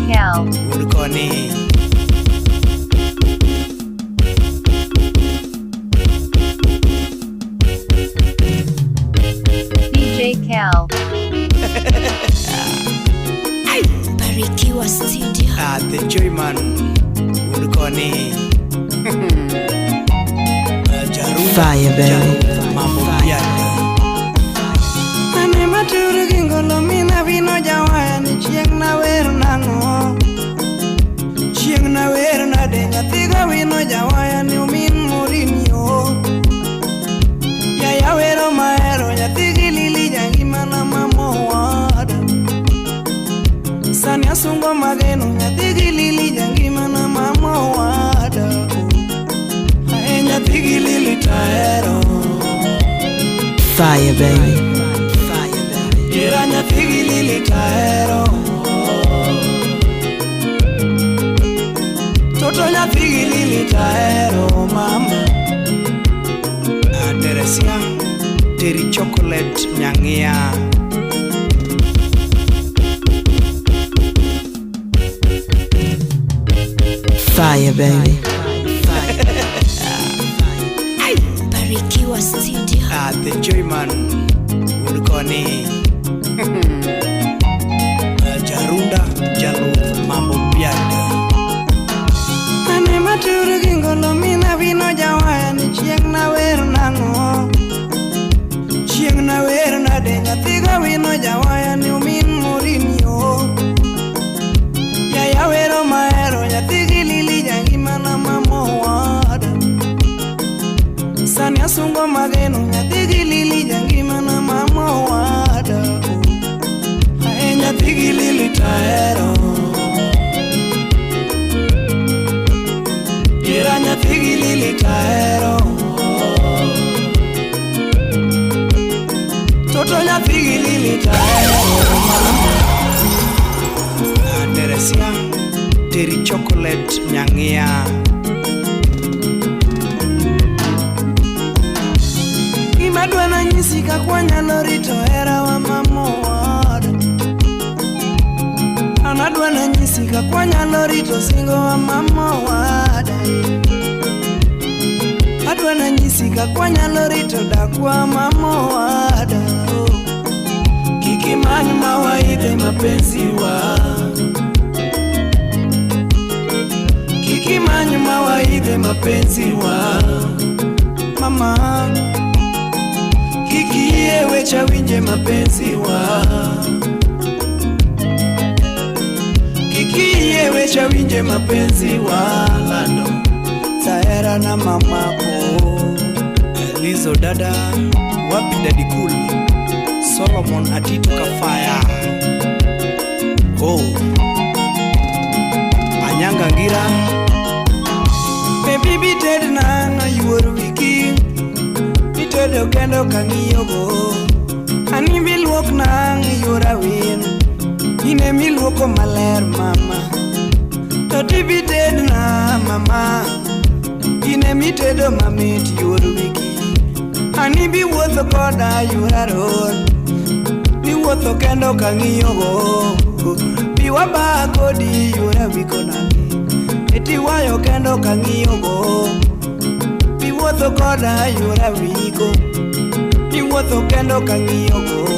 Cal. Udkoni. DJ Cal. Barikiwa Studio. The Joyman. Udkoni. Fire, baby. Mambo piano. Ane maturu gingolo mina vino jawaya ni chieng na wer nango. Chieng na wer na denga tiga vino jawaya ni umin Mourinho. Ya wero maero ya tigi lili jangi mana mamo wada. Sani asungo mageno ya tigi lili jangi mana mamo wada. Aenya tigi lili taero. Fire, baby. Iranya tigi lili taero. Toto nya tigi lili taero mama. Teresia Terry Chocolate Nyangia. Fire, baby. Barikiwa Studio. The Joyman. Udkoni. Jarunda Jalu Mambo piano. Ane maturu gingolo mina vino jawaya ni chieng na wer nango. Chieng na wer na denga tiga vino jawaya ni umin Mourinho. Ya wero maero ya tigi lili jangi mana mamo wada. Sani asungo mageno ya tigi lili jangi mana mamo wada. Aenya tigi lili taero. Iranya tigi lili taero. Toto nya tigi lili taero. Teresia Terry Chocolate Nyangia. Imadwa na nyisi kakwa nyalo rito hera wa mamo wada. Anadwa na nyisi kakwa nyalo rito singo wa mamo wada. Adwa na nyisi kakwa nyalo rito dakwa mamo wada. Kikimanyu mawaidhe mapenzi wa. Kikimanyu mawaidhe mapenzi wa. Mama Kikie wecha winje mapenzi wa. Kikie wecha winje mapenzi wa. Lando Zahera na mamako. Lizo dada wapi Daddy Cool. Solomon Atito Kafaya. Oh Anyanga Ngira. Baby bited na na yuoru wiki. Bitedo kendo kangiyo go. Ani miluok na yura win. Ine miluoko maler mama. Toti bited na mama. Ine mitedo mamit yuoru wiki. Ani biwuotho koda yura ron. Biwuotho kendo kangiyo go. Biwaba kodi yura wiko nani. Eti wayo kendo kangiyo go. Biwuotho koda yura wiko. Biwuotho kendo kangiyo go.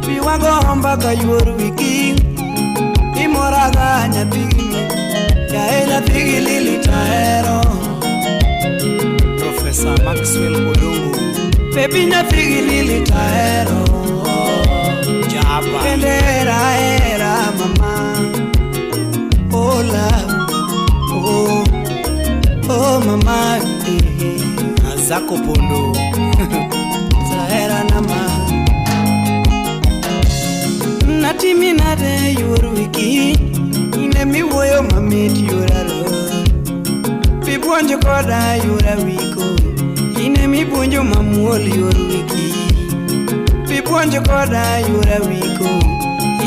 Biwago mbaka yuoru wiki. Imoraga nyathigi. Yae nyathigi lili taero. Professor Maxwell Odongo. Baby nyathigi lili taero. Jaba Kende era mama. Oh love. Oh mama. Azako Pondo. Zahera nama. Natimi nade yuoru wiki. Ine miwoyo mamit yuraro. Bibuonjo koda yura wiko. Ine mibuonjo mamuol yuoru wiki. Bibuonjo koda yura wiko.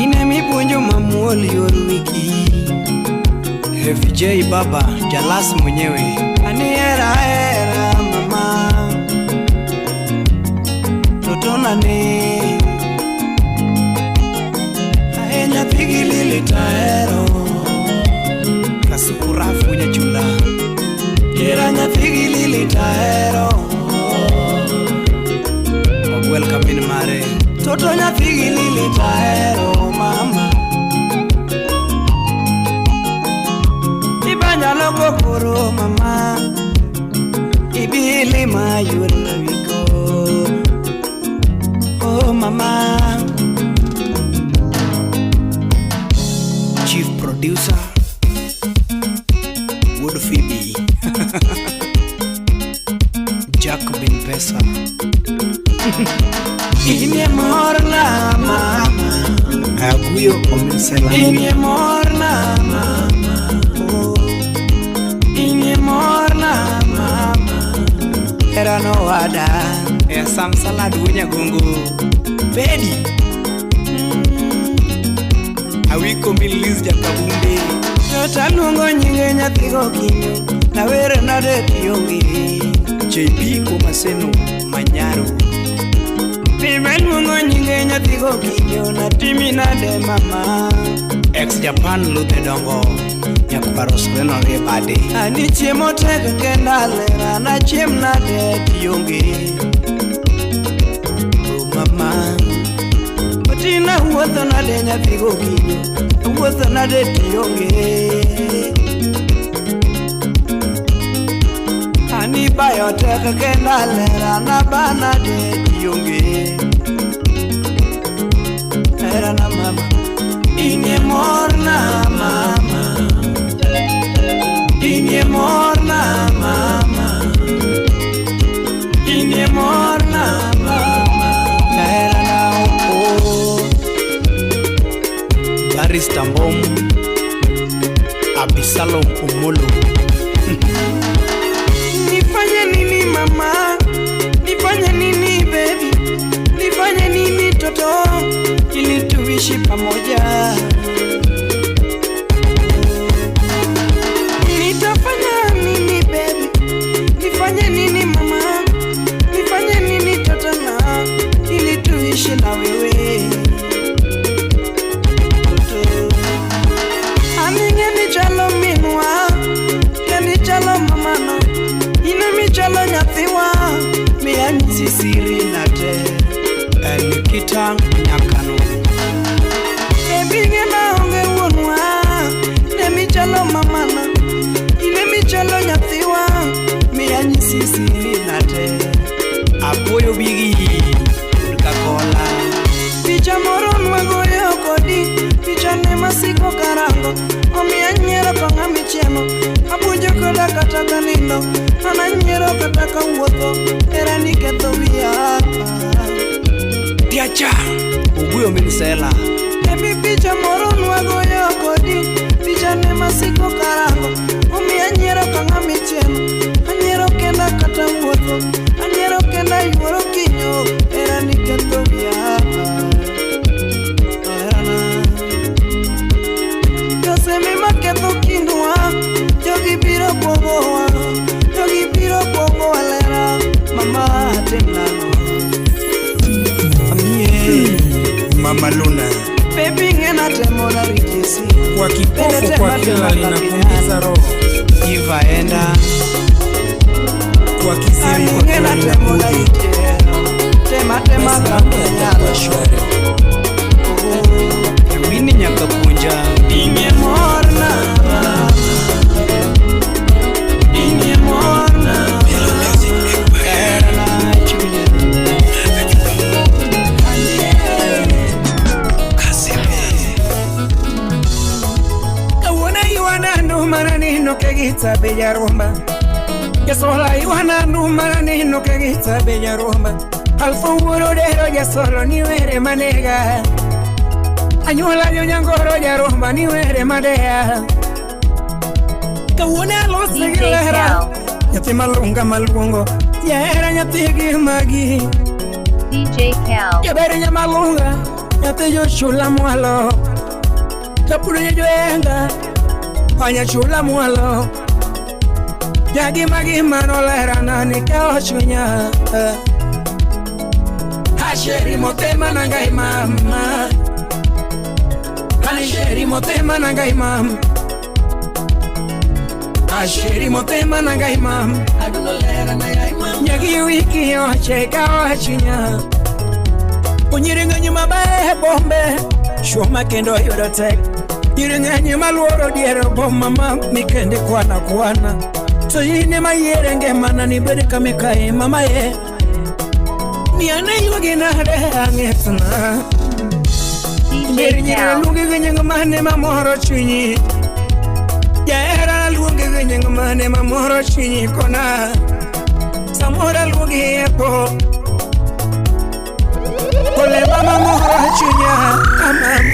Ine mibuonjo mamuol yuoru wiki. FJ Baba Jalas mwenyewe. Ani era mama. Totona ne. Aenya pigi lili taera. yuor na wiko. Oh mama. Chief producer Wood Phoebe Jacobin Pesa. Inye morna mama. Aguyo Ominsela. Inye morna mama. Oh. Inye morna mama. Era no wada. Sam salad wunya gongo. Bedi. Awiko milis jakabunde. Yota lungo nyinge nyathigo kinyo. Na were na de tiyongi. JP Komaseno Manyaro. Pime lungo nyinge nyathigo kinyo. Na timi na de mama. Ex Japan Luthe Dongo. Nyakuparosre no rebade. Ani chiemo tek kenda lera. Na chiem na de tiyongi. Oh mama. Tina wuotho na de nyathigo kinyo. Wuotho na de tiyongi. Ani bayo tek kenda lera. Na bana de tiyongi. Era na mama. Inye morna mama. Inye morna mama. Inye morna mama. Era na oko. Barista Mbom Abisalom Umolo. Nifanye nini mama? Nifanye nini baby? Nifanye nini toto? Ili tuishi pamoja. Nitafanya nini baby? Nifanye nini mama? Nifanye nini toto na? Ili tuishi na wewe. Aninge ni chalo minwa. Keni chalo mama no. Ine mi chalo nyathiwa. Miani sisiri na te. Nikita Nyakano. Ebinge na onge wonwa. Ne mi chalo mama no. Ine mi chalo nyathiwa. Miani sisiri na te. Apoyo Bigi Kakola. Picha moro nwagoyo kodi. Picha ne masiko karango. Omiya nyiero konga michiemo. Abujo koda kata kanindo. Ana nyiero kata kawuotho. Era niketho wiya. Tiacha Uguyo Minsela. Ebi picha moro nwagoyo kodi. Picha ne masiko karango. Omiya nyiero konga michiemo. Anyiero kenda kata wuotho. Anyiero kenda yuoro kinyo. Era niketho wiya. Josemi maketho kindwa. Jogi biro pogowa. Jogi biro pogowa lera. Mama temnano. Mama Luna. Baby ngena temona rijesi. Kwa kipofu kwa kila linakumiza roho. Iva enda. Kwa kizimu kwa Ngena kila temona linakumiza rijesi. Tema kama shwari. Wini Nyakapunja. Inye morna. Inye morna. Era na chunya. Kawana iwana ndumana nino kegita bella rumba. Yasola iwana ndumana nino kegita bella rumba. Alfunguro dero ya solo ni were manega. Anyuela yo nyangoro ya rumba ni were madea. Kawana lo DJ segilera. Cal. Yati malunga malungo. Ya era nyatigi magi. DJ Cal. Ya bere nyamalunga. Yati yo chula mwalo. Kapuru nyejuenga. Panya chula mwalo. Yagi magi manolera nani kao chunya. Hasheri motema nangai mama. Hasheri motema nangai mama. Hasheri motema nangai mama. Adunolera nangai mama. Yagi wiki yo cheka chunya. Unyiringa nyuma bae bombe. Shoma kendo yodotek. Yiringa nyuma luoro diero bomba mikende kwana. So yine mayere nge mana ni bede kamekae mama ye. Ni ane yugi na de angetna. DJ Cal. Lungi genyang mane mamoro chunyi. Yaera lungi genyang mane mamoro chunyi kona. Samora lungi epo. Kole mama mamoro chunya amam.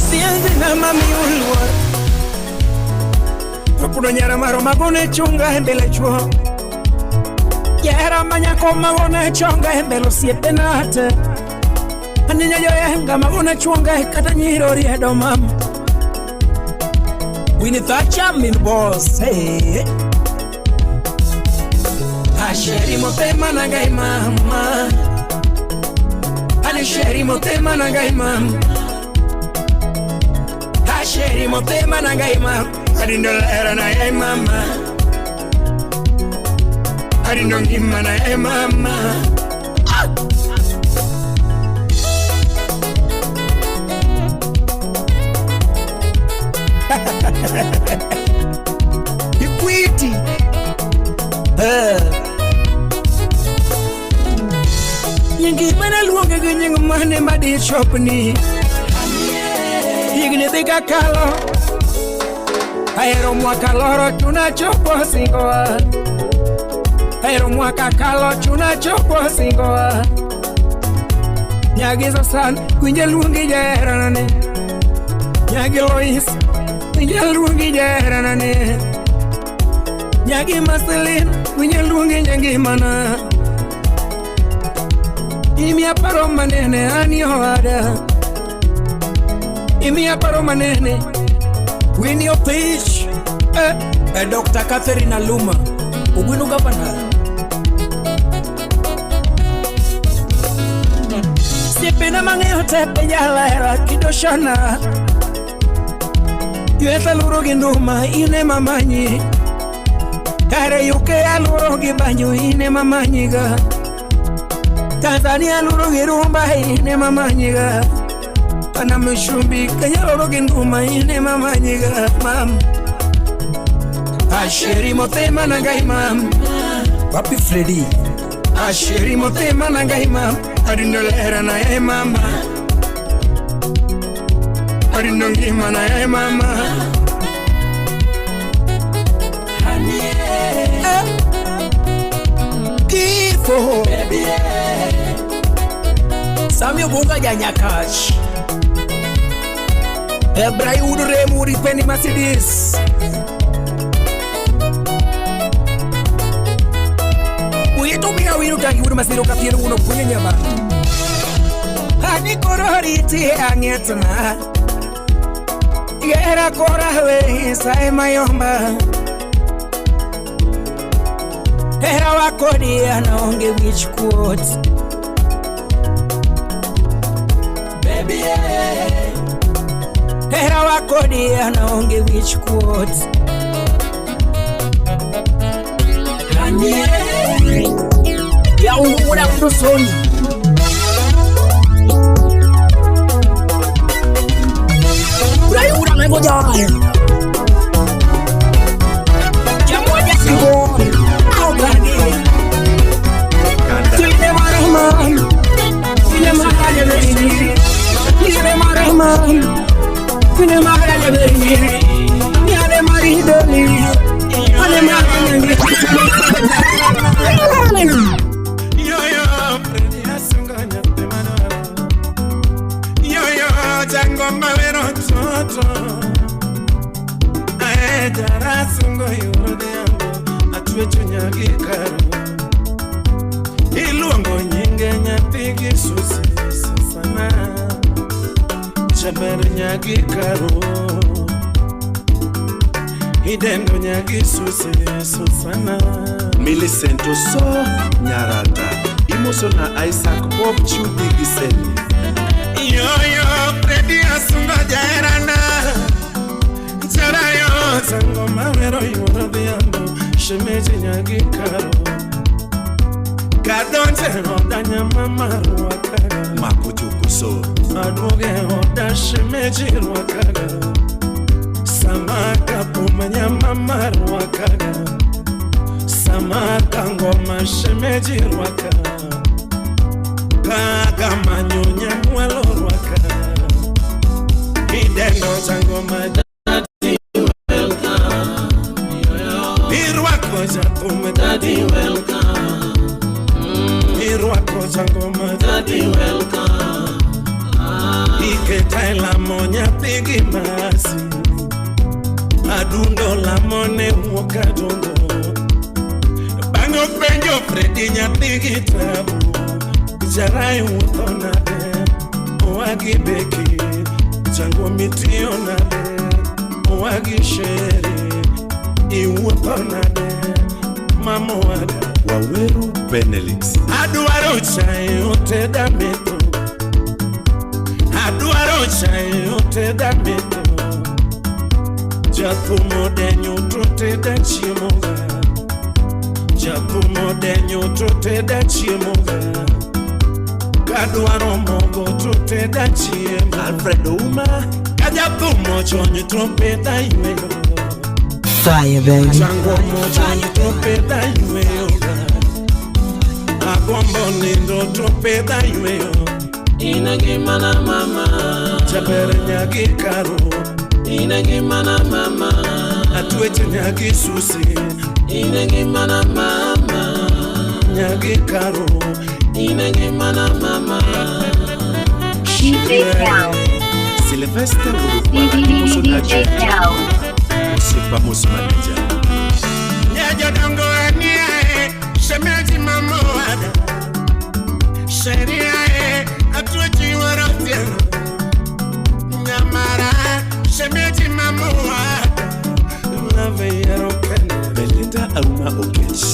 Sianzi na mami ulwa. Papuno nyara maro magone chunga hembele chuo. Yaera manya koma magone chunga hembelo siete nate. Aninya yo yenga magona chunga kata nyirori edo mam. Winnie Thatcher min boss hey. Asheri motema na gai mama. Asheri motema na gai mama. Asheri motema na gai mama. Adindolera na gai mama. Adindongima na gai mama. Equity. Yingi mana luonge ge nying mane madi shop ni. Yigni dika kalo. Aero mwaka loro tunachopo singoa. Aero mwaka kalo tunachopo singoa. Nyagizo san kunje luonge jaeranane. Nyagi Lois kunje luonge jaeranane. Nyagi Marceline kunje luonge nyangi mana. Imi aparo manene anio ada. Imi aparo manene win your page. Dr. Catherine Aluma Ugwinu Gavana. Sipina mangeo tepe yala era kidoshana. Yueta lurogi numa ine mamanyi. Kare yuke alurogi banyo ine mamanyiga. Tanzania lurogi rumba ine mamanyiga. Ana mshumbi kanya lurogi numa ine mamanyiga mam. Asheri motema na gai mam. Papi Freddy. Asheri motema na gai mam. Adindolera na ye mama. Adindongima na ye mama. Kifo baby. Samio bunga janyakash. Ebrai udure muri peni Mercedes. Uyetumia winu tangi uru masiro kapienu uno punye nyama. Hani kororiti angetna. Yera korawe sae mayomba. Era wakodi anaonge which quotes. Baby Era wakodi anaonge which quotes. Ya ula kusoni. Ura mengoja haya. Jamoja singo. Au gani? Tile marahman. Tile marahman. Tile marahman. Tile marahman. Niare maridoli. Ale marahman. Jango mawero toto aedara sungo yurde yango atwecho nyagi karu iluongo nyinge nyapigi susi sana chaber nyagi karu idendo nyagi susi sana Millicento so nyarata Imosona Isaac Bob Chudi Giseni Yo Freddy asunga jaerana. Charayo zango mawero yurde yango shemeji nyagi karo. Kadonje rodanya mamaru wakaga. Makujuku so. Aduge oda shemeji wakaga. Samaka kumanya mama rwakaga, samaka ngoma shemeji rwaka, kaga manyonya mwalo rwaka, ideno zangoma daddy welcome, irwako jakume daddy welcome, irwako zangoma daddy welcome, ike taila monya pigi masi, adundo la mone woka dongo, bango penjo fredi nyati gitabu, jarai utonade, oagi beki, jango mitionade, oagi sheri, iutonade, mamoada, Waweru Benelix. aduaro chai oteda meto, aduaro chai oteda meto, Japumo denyo tote da chiemoga, Japumo denyo tote da chiemoga, Kaduaro mogo tote da chiemoga, Alfredo Uma. Kajapumo chonyo trope da imeyo, Fire, baby. Jango mo chonyo trope da imeyo, Agombo nindo trope da imeyo, Inagi mana mama, Jabere nyagi karo, inagi mana mama, Atwete nyagi susi, inagi mana mama, nyagi karo, inagi mana mama. DJ Cal. Sylvester DJ Cal. Monsieur Pamos Manager. Nyajo dongo aniae, shemeji mamoada, sheriae, atweji warafyano, nyamara, shemeji mamoada, love yero kende, Belinda Auma Okech.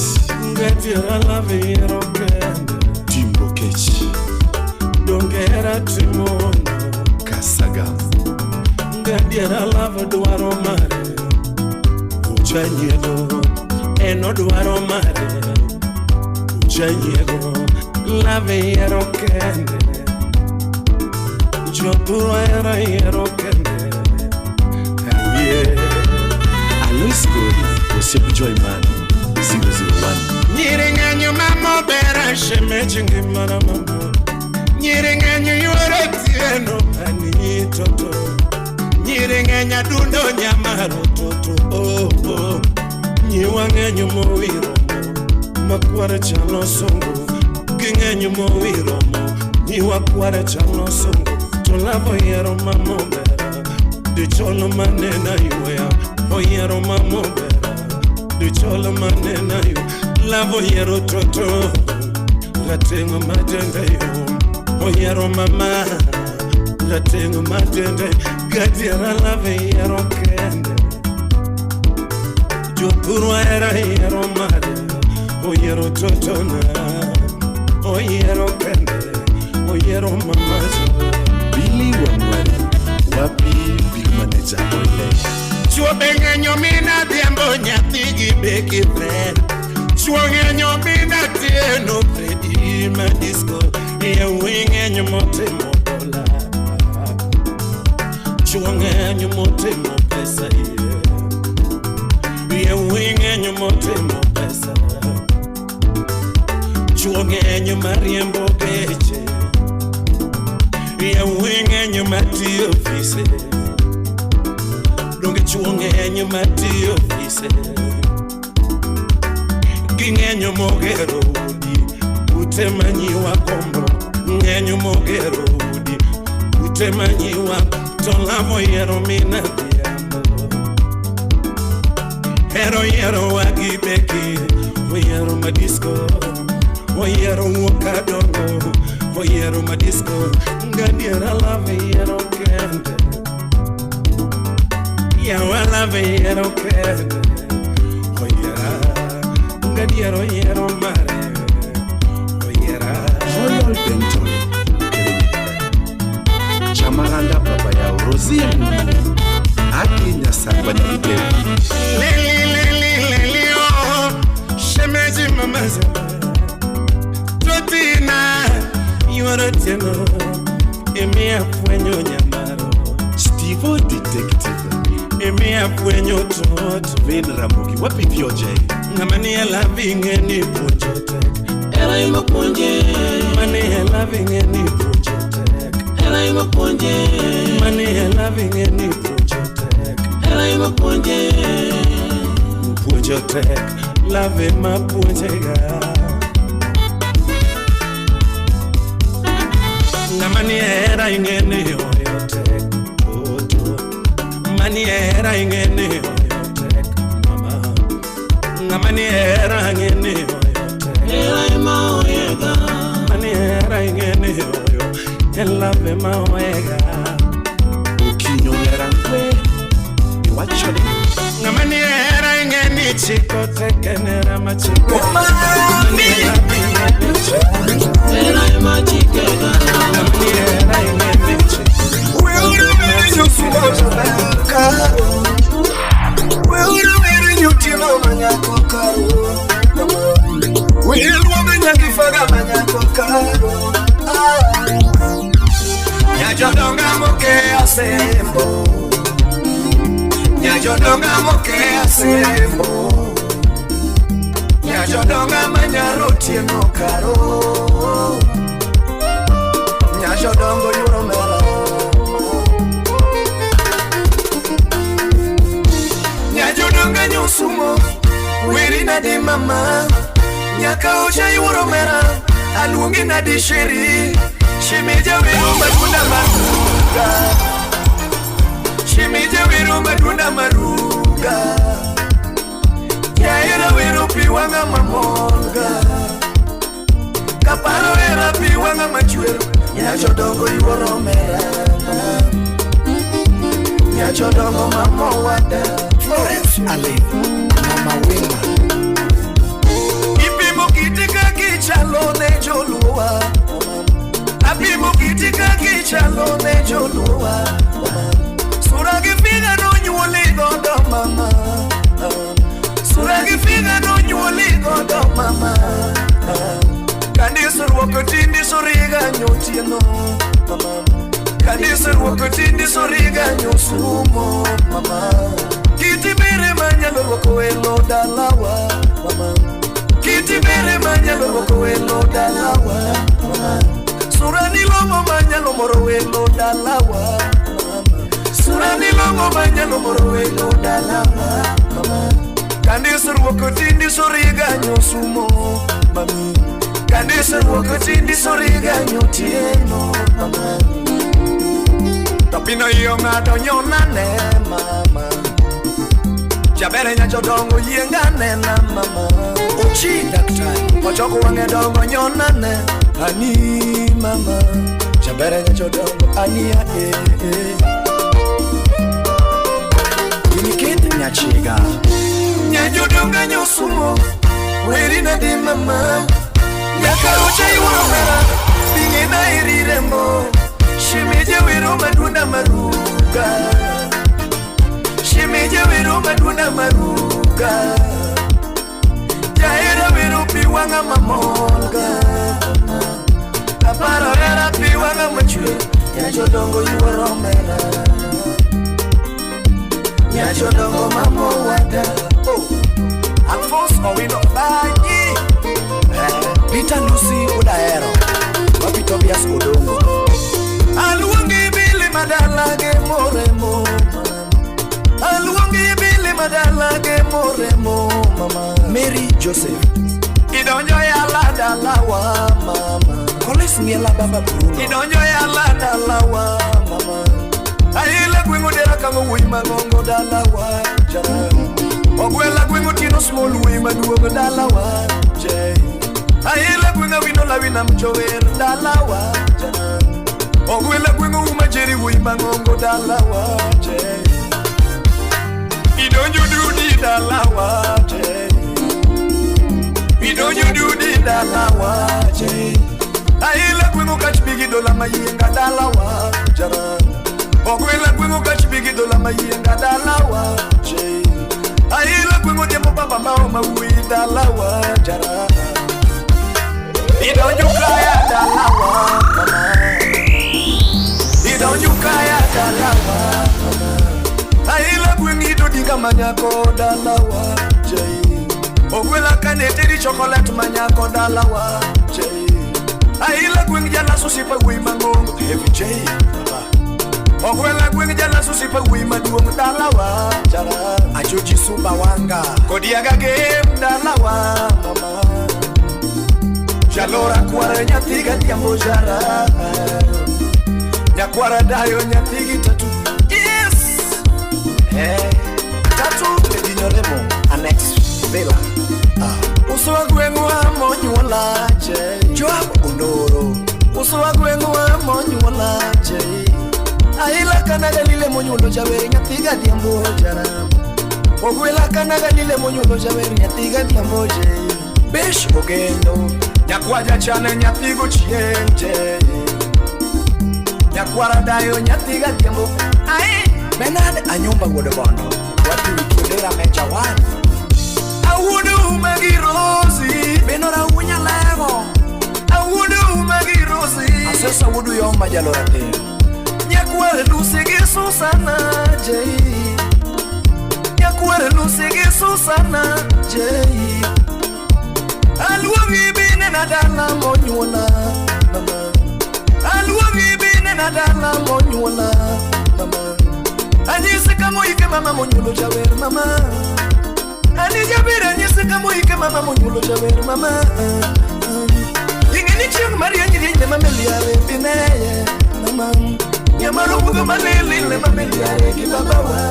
ngatira love yero kende, Timbo Kech. dongera timono, Kasaga. ngatira love duaro mare, uchanyego, eno duaro mare, uchanyego, love yero kende, joduro yero kende, Alois Gori. Osip Joyman. 001. Nyiringanyo mamo bera shemeji ngimana mamo, Nyiringanyo yuore tieno ani toto, Nyiringanya dundo nyamaro toto oh oh, Nyiwanganyo mowiro mo, makwara chalo songo, Ginganyo mowiro mo, Nyiwakwara chalo songo, Tolavo yero mamo bera, De cholo manena yuya, Oyero mamo bera, De cholo manena yu, Lavo yero toto, Ratengo madenda yu, Oyero mama, Ratengo madenda yu, Gadiera lave yero kende, Jopuru era yero made, Oyero toto na, Oyero kende, Oyero mama zo, Billy Wamwari. Wapi Big Manager Oile. Chuobenganyo mina diambo nyatigi beki friend, Chuongenyo mina tieno fredi ma disco, Ye wingenyo motemo dola, Chuongenyo motemo pesa Ye wingenyo motemo pesa, Chuongenyo mariembo geche, Ye wingenyo matiyo fise, Donge chuongenyo matiyo fise, Gingenyo mogero udi, Utemanyiwa kombo, Ngenyo mogero udi, Utemanyiwa, Tolavo yero mina diambo, Hero yero wagi beki, Oyero madisco, Oyero wakadongo, Oyero madisco, Ngadiera lave yero kende, Yawa lave yero kende, Oyera, Ngadiero yero mare, Oyera, Royal Benjoy. Chamaranda Baba ya Rosie Muni. Aki Nyasamba na Ibebu. Leli, oh, shemeji mamaza, Totina, Yoroteno, Emia Fuenyo Nyamaro, Steve Detective. Emia apuenyo tot Vin Ramogi, wapi vioje? Ngamani elaving ni pujotek Era ima punje Mani elaving ni pujotek Era ima punje Mani elaving ni pujotek Era ima punje Pujotek Lave ma pujega Ngamani era ingeni oyotek Mani era ingeni oyotek Mama Ngamani era ingeni oyotek Era ima oyega Mani era ingeni oyo Elave ma oyega Ukinyo nerangwe Iwachone Ngamani era ingeni chiko tekenera machiko Mani era ingeni chiko Era ima chikega Ngamani era ingeni chiko Nyajodonga mokea sembo Nyajodonga mokea sembo Nyajodonga manyaro tieno karo Nyajodongo yuromera Nyajodonga nyusumo Wirina di mama Nyaka uja yuromera Aluongi na di sheri Shimija wiru matunda maruga Shimija wiru matunda maruga Yaira wiru piwanga mamonga Kaparo era piwanga machuero Nyajodongo yuoromera Nyajodongo mamo wada Florence Ali Mama Wima Ipimo kitika kichalone joluwa Apimo kitika kichalone joluwa Suragi figa no nyuoli godo mama Suragi figa no nyuoli godo mama Kandisur wakotindi suriga nyotieno mama Kandisur wakotindi suriga nyosumo mama Kiti bere manyalo wako elo dalawa mama Kiti bere manyalo wako elo dalawa mama Surani lomo manyalo moro elo dalawa mama Surani lomo manyalo moro elo dalawa mama Kandisur wakotindi suriga nyosumo mama Kandisur wakotindi suriga nyotieno mama Tapino iyo ngado nyonane mama Jabere nyajodongo yengane na mama Uchi daktari Wachoko wange dongo nyonane Ani mama Jabere nyajodongo ani ya Inikiti nyachiga Nyajodonga nyosumo Wirina di mama Nyaka ucha iwamera Bingina irirembo Shimije wiru maduna maruga Shimije wiru maduna maruga Jaira wiru piwanga mamonga Kaparo era piwanga machwe Nyajodongo yuoromera Nyajodongo mamo wada Alphonse Owino Banyi Peter Lucy Udaero Wapito Bias Odongo Aluongi bili madalage moremo Aluongi bili madalage moremo mama Mary Joseph Idonjo ya la dalawa mama Collins miela baba Bruno Idonjo ya la dalawa mama Ayila gwingo dera kango wima ngongo dalawa jara Ogwela gwingo tino small wima duogo dalawa jay Ayila gwingo wino la wina mjower dalawa jara Ogwela gwingo umajeri wima ngongo dalawa jay Idonjo dudi dalawa jay Idonjo dudi dalawa jay Ayila gwingo kachbigi dola mayinga dalawa jara Ogwela gwingo kachbigi dola mayinga dalawa jay Ayila gwingo demo baba mao mawi dalawa jara Idonjo kaya dalawa mama Idonjo kaya dalawa mama Ayila gwingo Oringa manyako dalawa jai. Ogwela kane teri chocolate manyako dalawa jai. Aila gwing jala susipa wi mangongo heavy jai. Ogwela gwing jala susipa wi maduong dalawa jara. Ajoji suba wanga kodiaga game dalawa mama. Jalora kwara nyathiga diambo jara. Nyakwara dayo nyathigi tatu. Yes. Tatu medinyoremo annex vela. Uso agwengu wa monyuola je. Joab ondoro. Uso agwengu wa monyuola je. Aila kanaga lile monyuolo jawer nyathiga diambo jara. Ogwela kanaga lile monyuolo jawer nyathiga diambo je. Besh ogendo. Nyakwaja chane nyathigo chienje. Nyakwara dayo nyathiga diambo. Benad anyumba wodo bondo. Watu wikudera mecha wan. Awudu magirosi. Benora unya lego. Awudu magirosi. Asesa wudu yomba jalorate. Nyakwara lusige susana jai. Nyakwara lusige susana jai. Alwangi bine nadala monyuola mama. Alwangi bine nadala monyuola mama. Anyise kamo ike mama monyulo jawer mama. Ani jabira anyise kamo ike mama monyulo jawer mama. Ingeni chiang maria nyiri ne mameliare bineye mama. Nyamaro bugo malili ne mameliare ki babawa.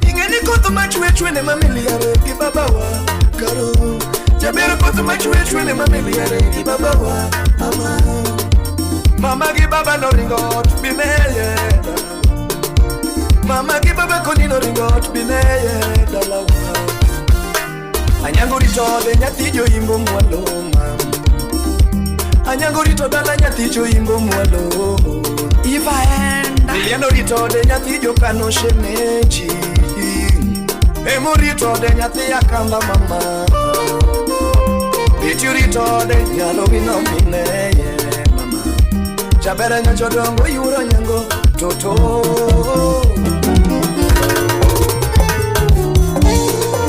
Ingeni koto machwe ne mameliare ki babawa. Karo jabira koto machwe ne mameliare ki babawa mama. Mama ki baba no ringot bineye. Mama ki baba konino ringot bineye dalawa. Anyango ritode nyathijo imbo mwalo mam. Anyango ritodala nyathijo imbo mwalo. Iva enda Niliendo ritode nyathijo kano shemeji. Emo ritode nyathi akamba mama. Bitu ritode nyalo vino mineye mama. Chabere nyachodongo yuro nyango toto.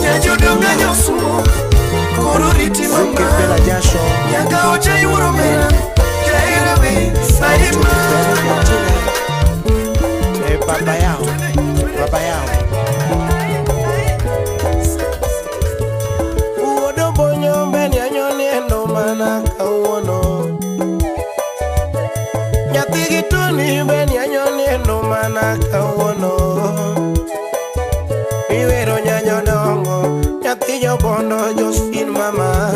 Nyajodonga nyosumo koro riti mama. Nyaka ocha yuro mera Kairewe saima. Baba yao, baba yao. Uodo bonyo mbeni anyoni endo mana kauono. Nyathigi tuni mbeni anyoni endo mana kauono. Iwero nyanyo dongo nyathijo bondo Josephine mama.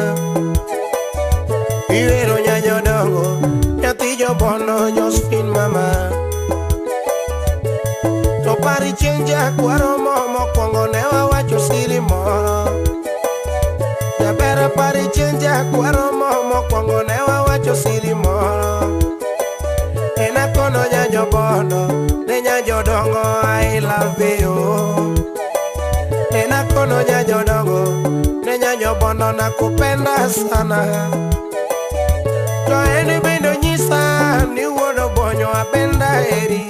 Iwero nyanyo dongo nyathijo bondo Josephine mama. To pari chenja kwaro momo kwongo ne wawacho siri moro. Nyabera pari chenja kwaro momo kwongo ne wawacho siri moro. Ena kono nyanyo bondo ne nyanyo dongo I love you. Ena kono nyanyo dongo ne nyanyo bondo nakupenda sana. To eni bendo nyisa ni uodo bonyo apenda eri.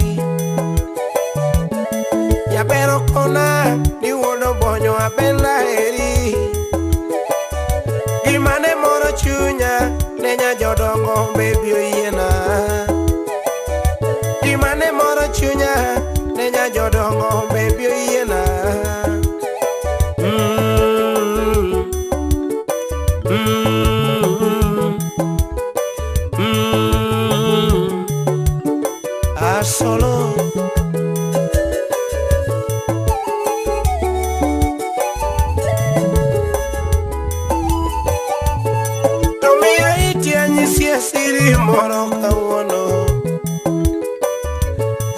Yabero kona ni uodo bonyo apenda eri. Gimane moro chunya ne nyanyo dongo baby oyiena. Gimane moro chunya ne nyanyo dongo baby oyiena. Solo Tomia iti anyisi siri moro kauono.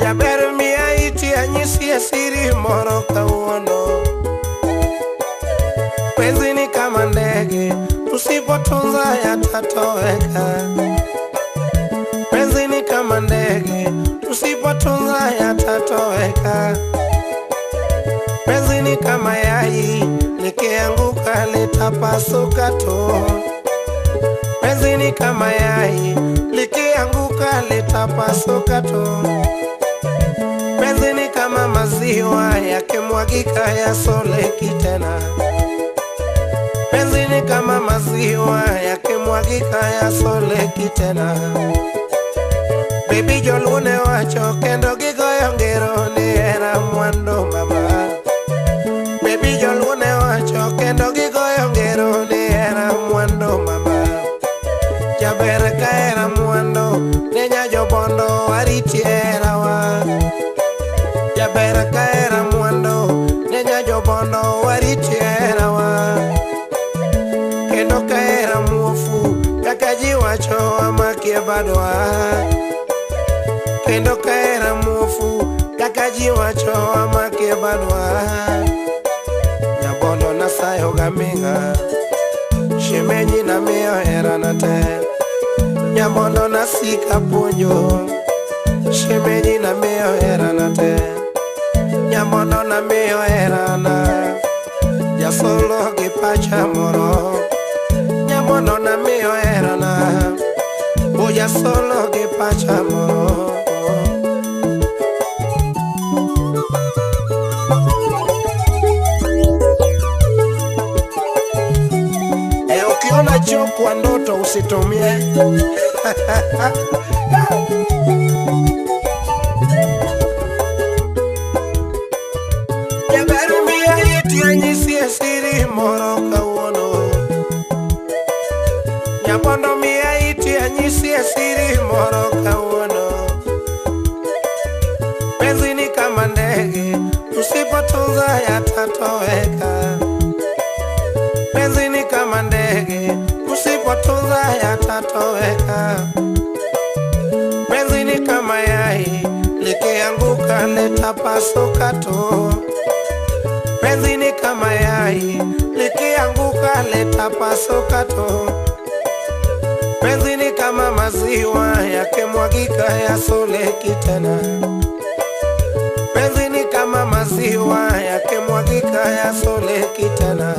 Jaber mia iti anyisi siri moro kauono. Penzi ni kama ndege tusipotunza yatatoweka. Penzi ni kama ndege tusipotunza yatatoweka. Penzi ni kama yai likianguka litapasuka tu. Penzi ni kama yai likianguka litapasuka tu. Penzi ni kama kama maziwa yakimwagika yasoleki tena. Penzi ni kama maziwa yakimwagika yasoleki tena. Baby jolune wacho kendo gigoyo ngero ni era mwando mama. Baby jolune wacho kendo gigoyo ngero ni era mwando mama. Jaber ka era mwando nenya jobondo wariti era wa. Jaber ka era mwando nenya jobondo wariti era wa. Kendo ka era muofu kaka jiwacho amakie badwa. Kendo ka era muofu kaka jiwacho amakie badwa. Nyabondo nasayo gaminga shemenyi na miyo era na te. Nyabondo nasika puonjo shemenyi na miyo era na te. Nyabondo na miyo era na jasolo gi pacha moro. Nyabondo na miyo era na uja solo gi pacha moro. Ukiona choku wa ndoto usitumie. Jaberu miya iti anyisi esiri moro kawuono. Nyabondo miya iti anyisi esiri moro kawuono. Penzi ni kama ndege usipotunza yatatoweka. Penzi ni kama ndege usipotunza yatatoweka. Penzi ni kama yai likianguka litapasuka tu. Penzi ni kama yai likianguka litapasuka tu. Penzi ni kama maziwa yakimwagika yasoleki tena. Penzi ni kama maziwa yakimwagika yasoleki tena.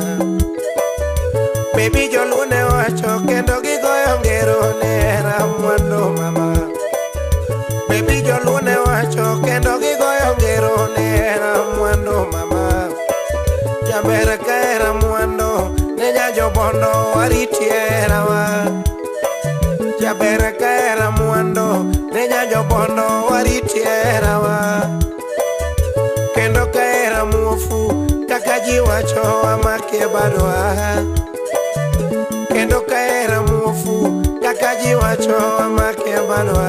Baby jolune wacho kendo gigoyo ngero ni era mwando mama. Baby jolune wacho kendo gigoyo ngero ni era mwando mama. Jaber ka era mwando nenya jobondo wariti era wa. Jaber ka era mwando nenya jobondo wariti era wa. Kendo ka era muofu kaka jiwacho amakie badwa. Kendo ka era muofu kaka jiwacho amakie badwa.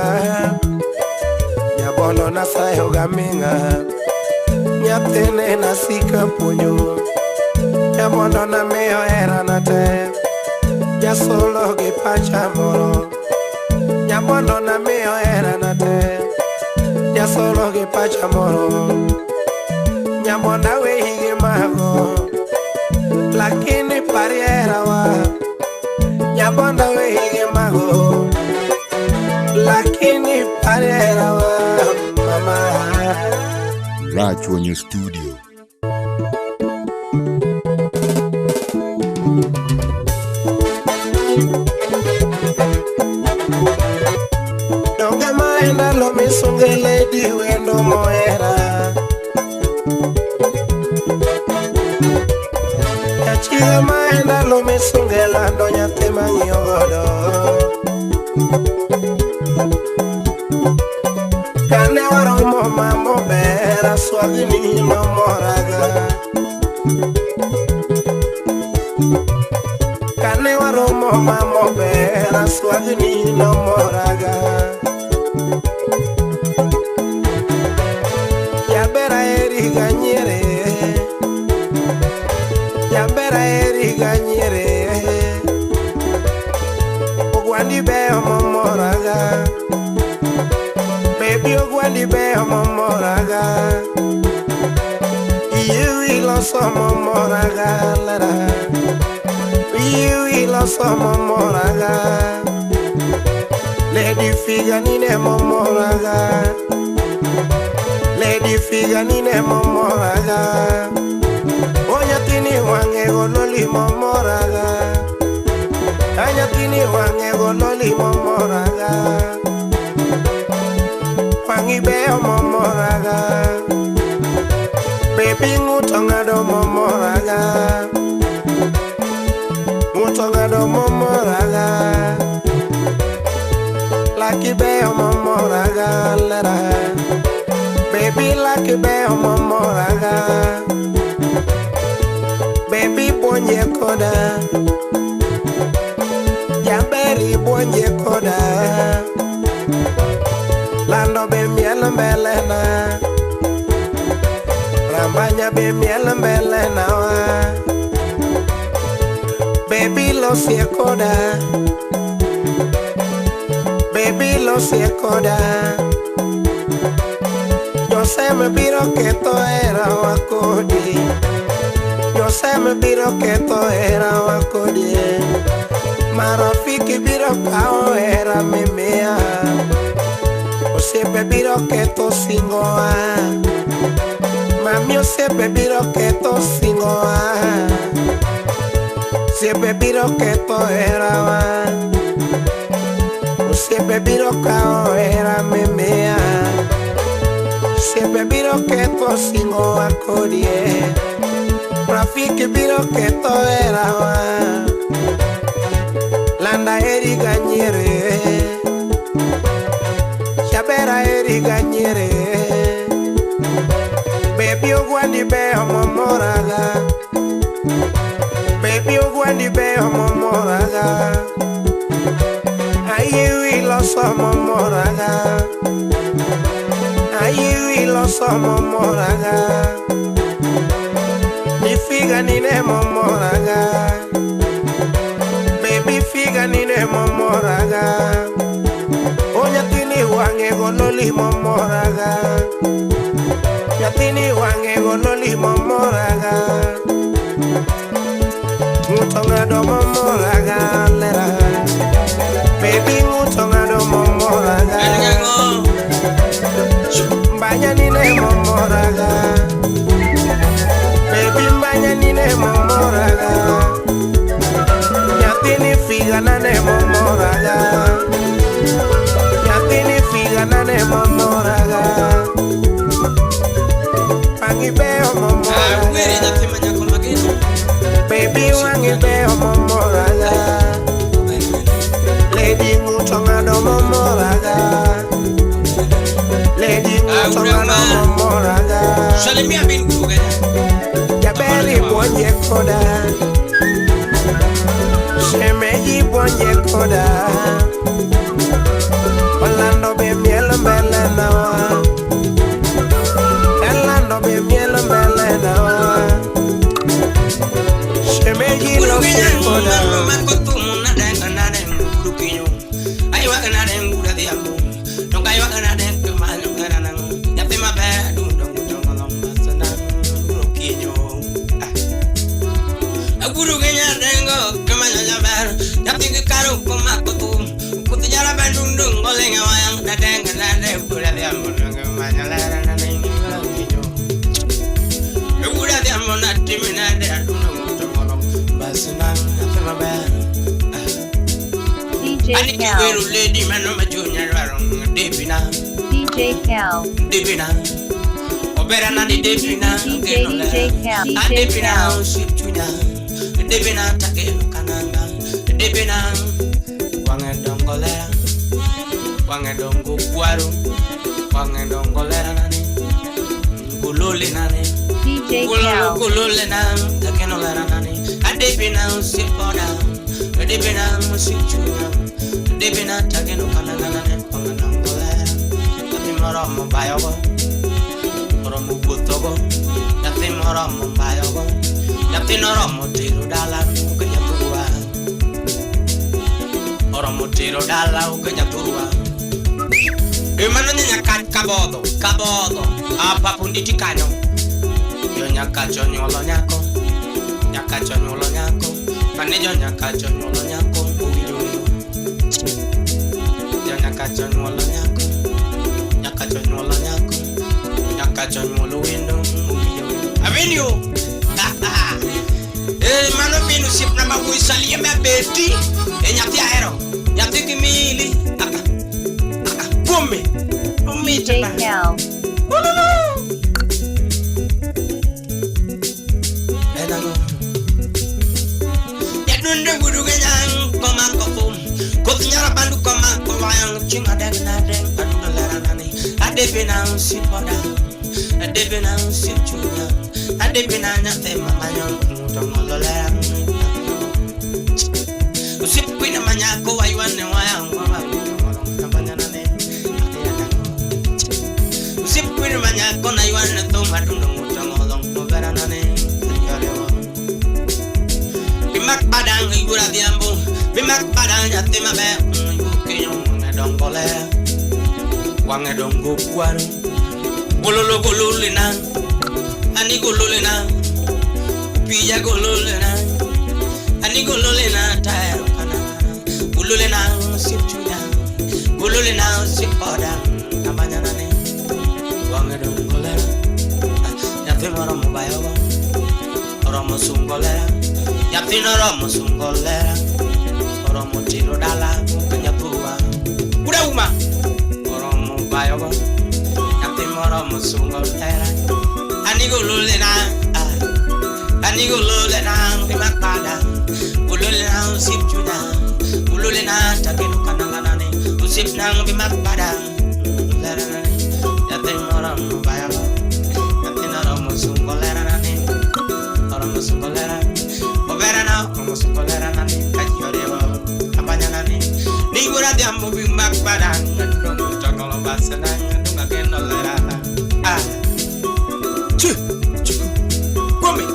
Nyabondo nasayo gaminga nyathine nasika puonjo. Nyabondo na miyo era na te jasolo gi pacha moro. Nyabondo na miyo era na te jasolo gi pacha moro. Nyabondo wehigi mago lakini pariera wa. Nyabondo wehigi mago lakini pariera wa mama. Raj on your studio. Donga maenda lo misungele di wendo moera. Chiga maenda lo misungela do nyathi mang'iyo godo. Kane waromo mamober aswagni nomoraga. Kane waromo mamober aswagni nomoraga. Jabera eri ganyere. Jabera eri ganyere. Ogwandi beyo momoraga. Baby ogwandi beyo momoraga. You iloso momoraga lara. You iloso momoraga. Lady figure nine momoraga. Lady figure nine momoraga. Onyatini wange gololi momoraga. Anyatini wange gololi momoraga. Wangi beo momoraga. Baby ngutongado momoraga, ngutongado momoraga, lucky beo momoraga lera. Baby lucky beo momoraga, baby bonye koda, jamberi bonye koda, lando be miel mbelena. Rambanya be miel mbelena wa, baby lo siekoda, baby lo siekoda. Yo sé me viro que to era wakodi, yo sé me viro que to era wakodi. Marafiki viro kao era mimea, o siempre viro que to singoa. Mami, yo siempre viro que to singoa, siempre viro que to era wa, o siempre viro kao era mimea. Siempre miro que to singo acodie, Rafiki miro que to era wa, Landa eri gañere, Chabera eri gañere, Baby ugwandi beo momoraga, Baby ugwandi beo momoraga, Ayi lo so momoraga, Ayi lo so momoraga, ni figa ni ne momoraga, baby figa ni ne momoraga, onyatini wange gololi momoraga, nyatini wange gololi momoraga, mutonga do momoraga lera, baby mutonga do momoraga. Mbanya nine momoraga, baby mbanya nine momoraga, nyatini figa nane momoraga, nyatini figa nane momoraga, pangi beo momoraga, baby wangi beo momoraga, lady ngutonga do momoraga. Lady Mutomano momoraga, Salimia bin Kuga, Jabeli bonye koda, Shemeji bonye koda, Orlando be miel mbelena wa, Orlando be miel mbelena wa, Shemeji lo koda. DJ Cal. DJ Cal. Debina. Obera na di debina. DJ Cal. DJ Cal. Debina takelo kananga. Debina. Wangedongolera. Wangedongo kwaro. Wangedongolera nani. Kulole nani. DJ Cal. Kulole nani. Takeno lera nani. Debina usipona. Debina musichunya. Debina takeno kananga nani. Wangedongolera. Moromo bayogo, moromo butogo, yati moromo bayogo, yati noromo tiro dala ukenya turua, moromo tiro dala ukenya turua. Emana nyakat kabodo, apa pun ditikano, yo nyakacho nyolo nyako, panejo nyakacho nyolo nyako, ubiyo, yo nyakacho nyolo nyako. Nyakachonyolo wendo Avenue mano minu sip na magui salie me beti nyati aero nyati kimili aka gome DJ Cal. buru genyang koma kofum kot nyara bandu koma kowang chinga deg na deg bandu lara nani ade bina si poda ade bina si chunya ade bina nyate mama nyon mutongolo lara usip kwina manyako waiwane wayang mama kampanya nane usip kwina manyako na iwane to madundo mutongolo mobera nane bimak padang igura diambo bimak padang nyate mabe yukinyo ngedongole wange dongo kwaru gololo gololena ani gololena piya gololena ani gololena tayo kana gololena sipchunya gololena sipoda kamanya nane wange dongole nyate mara mobayo oromo sungolera Yapino romo sungolera oromo tiro dala kanyapuwa udah uma oromo bayogo yapino romo sungolera anigo lulena bimak pada ululena sipjuna ululena takenu kananganane usip nang bimak pada lerana yapino romo bayogo yapino romo sungolera nane oromo sungolera Verana, como su colera nani, cayoreva, campaña nani, ninguna de ambo bimak padang, no chocolo basana, nunca que no le da. Chico, come.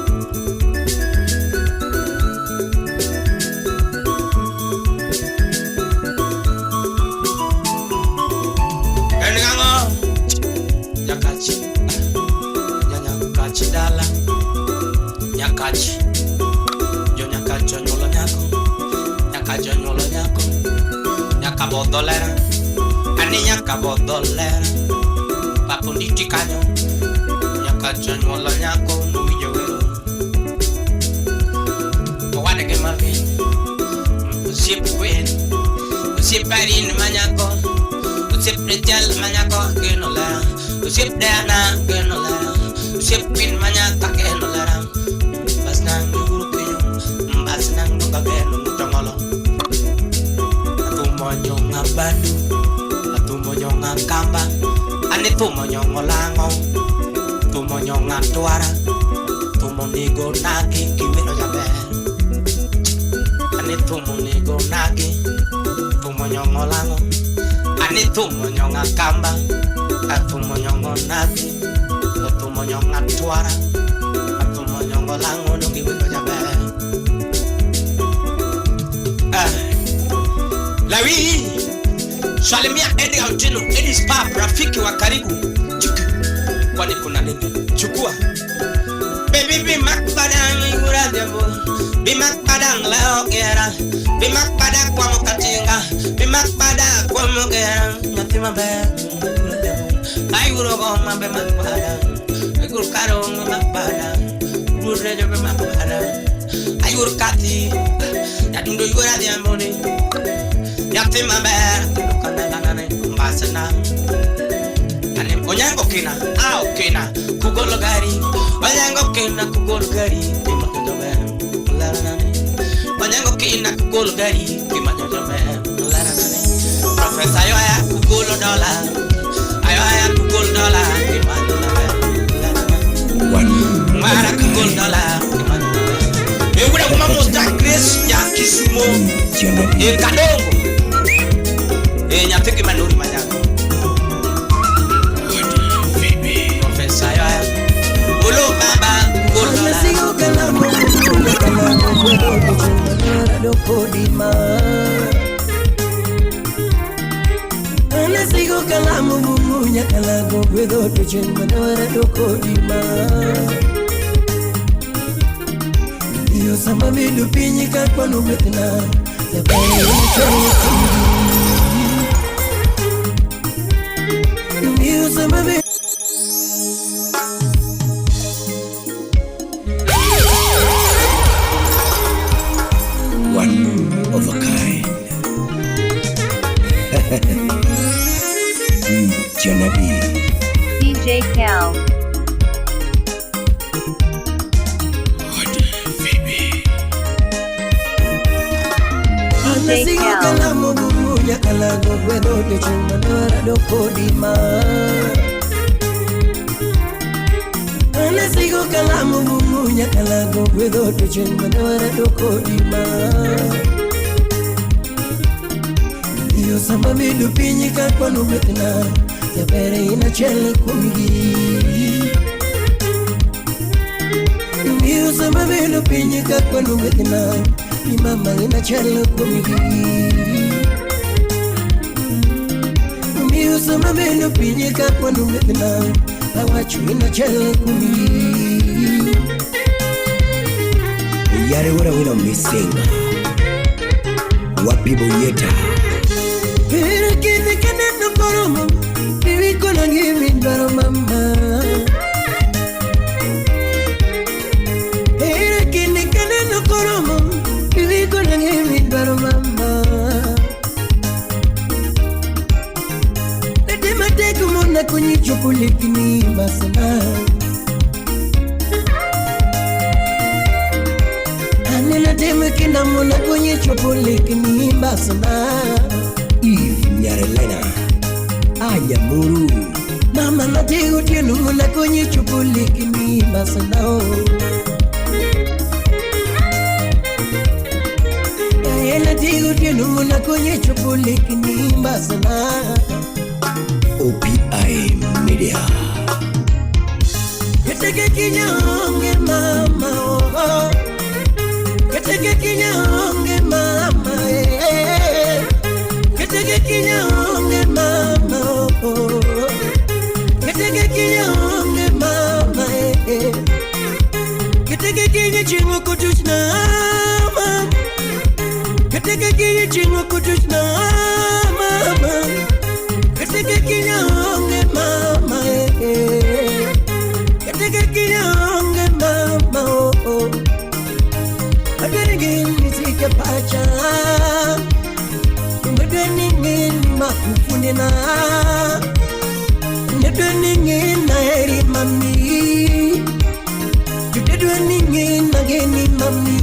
Engango, yakachi, yakachi dala, yakachi. Nyolo nyako nyakabodolera ani nyakabodolera papunditi kanyo nyakachonyolo nyako nuwijowero owadege mavi usip kwen usip parin manyako usip rejal manyako genolera usip dana genolera usip pin manyaka genolera basnang guru kenyo basnang nugabeno mutongolo monyonga bandu atumonyonga kamba ane tumonyonga lango tumonyonga twara tumonigo nagi kiwino jabe ane tumonigo nagi tumonyonga lango ane tumonyonga kamba atumonyonga nagi tumonyonga twara atumonyonga lango no kiwino jabe Lawi Salimia Edi Autino Edi Spa rafiki wa karibu Chuku Kwani kuna nini Chukua Baby bimak padang igura debo Bimak padang leo gera Bimak padang kwa mukatinga Bimak padang kwa mugera Natima be Aiguro goma bimak padang Aigur karo bimak padang Gurrejo bimak padang Aigur kati Yadundo igura debo ni Yapti maber, kananane mbasana. Ane onyango kina, kina, kugolo gari. Onyango kina kugolo gari, kimajo ber, laranane. Onyango kina kugolo gari, kimajo ber, laranane. Professor ayo kugolo dollar, ayo kugolo dollar, kimajo ber, laranane. Mara kugolo dollar, kimajo ber. Eura kuma musta Grace ya kisumo, kadongo. Nyafiki manuri manyako Professor ya Ulu baba Ulu Nasigo kalamo Nasigo kalamo Mumunya kalago Kwedo tuchen Manawara doko dima Iyo sama milu pinyi Kakwa numetina Sabaya One of a kind. DJ Cal. DJ Cal. Kalamu bumunya kalago gwedo de chumana do kodima. Anasigo kalamu bumunya kalago gwedo de chumana do kodima. Dio samba midu pinyi kakwanu betna ya pere ina chele kumigi. Dio samba midu pinyi kakwanu betna ni mama ina chele kumigi. Dio samba midu pinyi kakwanu betna awachu ina chele kumigi. Yare wara wina missing wapi boyeta. Pero kene kene no koromo, bibi kono ngimi ndaro mama. Pero kene kene no koromo, bibi kono ngimi ndaro mama. Nete mate kumona kunyi chokole kini basana. Anela teme kina mona kunyi chokole kini basana. Nyarelena Anya Muru Mama natego tienu muna konye chupuli kimi basanao. Ela tego tienu muna konye chupuli kimi basana. OPI Media. Keteke kinyonge mama oh. Keteke kinyonge mama Keteke kinyonge mama oh. Keteke kinyonge mama Keteke kinye chingo kutushna mama. Keteke kinye chingo kutushna mama. Keteke kinyonge mama Keteke kinyonge mama oh. Adengi nitike pacha Ningin makufunina Ningin na eri mami Ningin na geni mami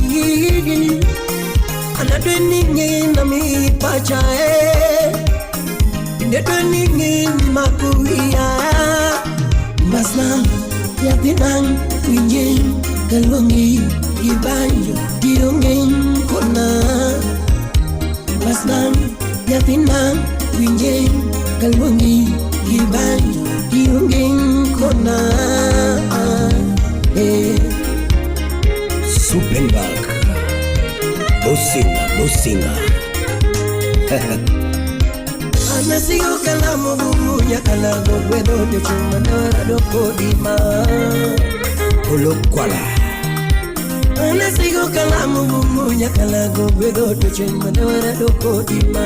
Ningin na mi pacha Ningin makuia Masna yatinang winjin Kalwangi ibanyo Diongin kona Masna yatina winjeng kalwangi ibanyo diungeng kona. Supenbag Bosinga Anasigo kalamu bumunya kalago gwedo de chumana do kodima. Olokwala Anasigo kalamu bumunya kalago gwedo de chumana do kodima.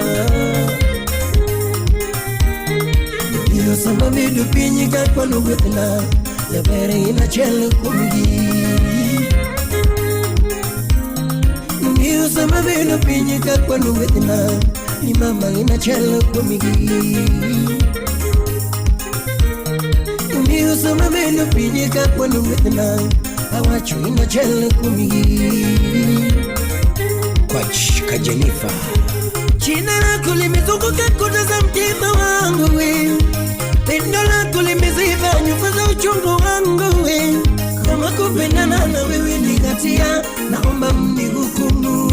Dio samba midu pinyi kakwanu betna ya pere ina chele kumigi. Dio samba midu pinyi kakwanu betna ni mama ina chele kumigi. Dio samba midu pinyi kakwanu betna awachu ina chele kumigi. Kwach kajenifa China lako limezunguka kuta za mtima wangu we. Pendo lako limeziba nyufa za uchungu wangu we. Kama kupendana na wewe ni katia, naomba mnihukumu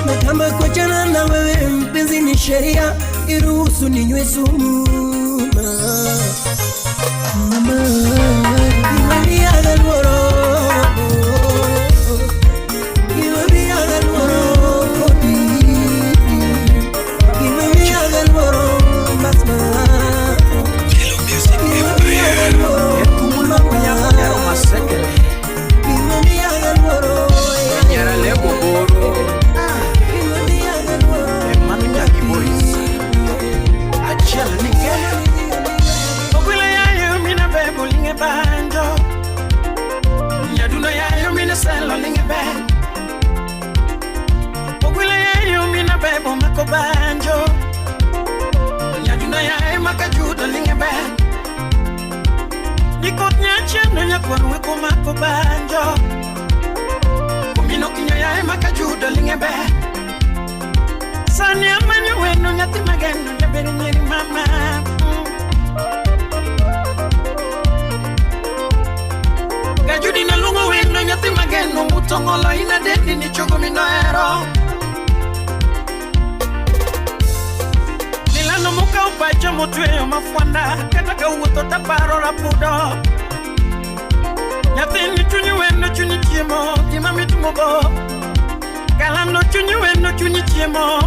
na kama kuachana na wewe mpenzi ni sheria, iruhusu ninywe sumu mama. Imani ya galworo banjo Nyaduna ya ema kajuda linge ben Nikot nyache no nyakwanwe kumako banjo Kumino kinya ya nyathi magendo jabedo nyiri mama. Gajudi na lungo wendo nyathi magendo mutongolo ina dedi ni chogo minoero. Nilano muka upacha mutweyo mafwanda kata kawuto taparo rapudo. Nyathi ni chunyi wendo chunyi chiemo gima mitumobo. Kalando chunyi wendo chunyi chiemo.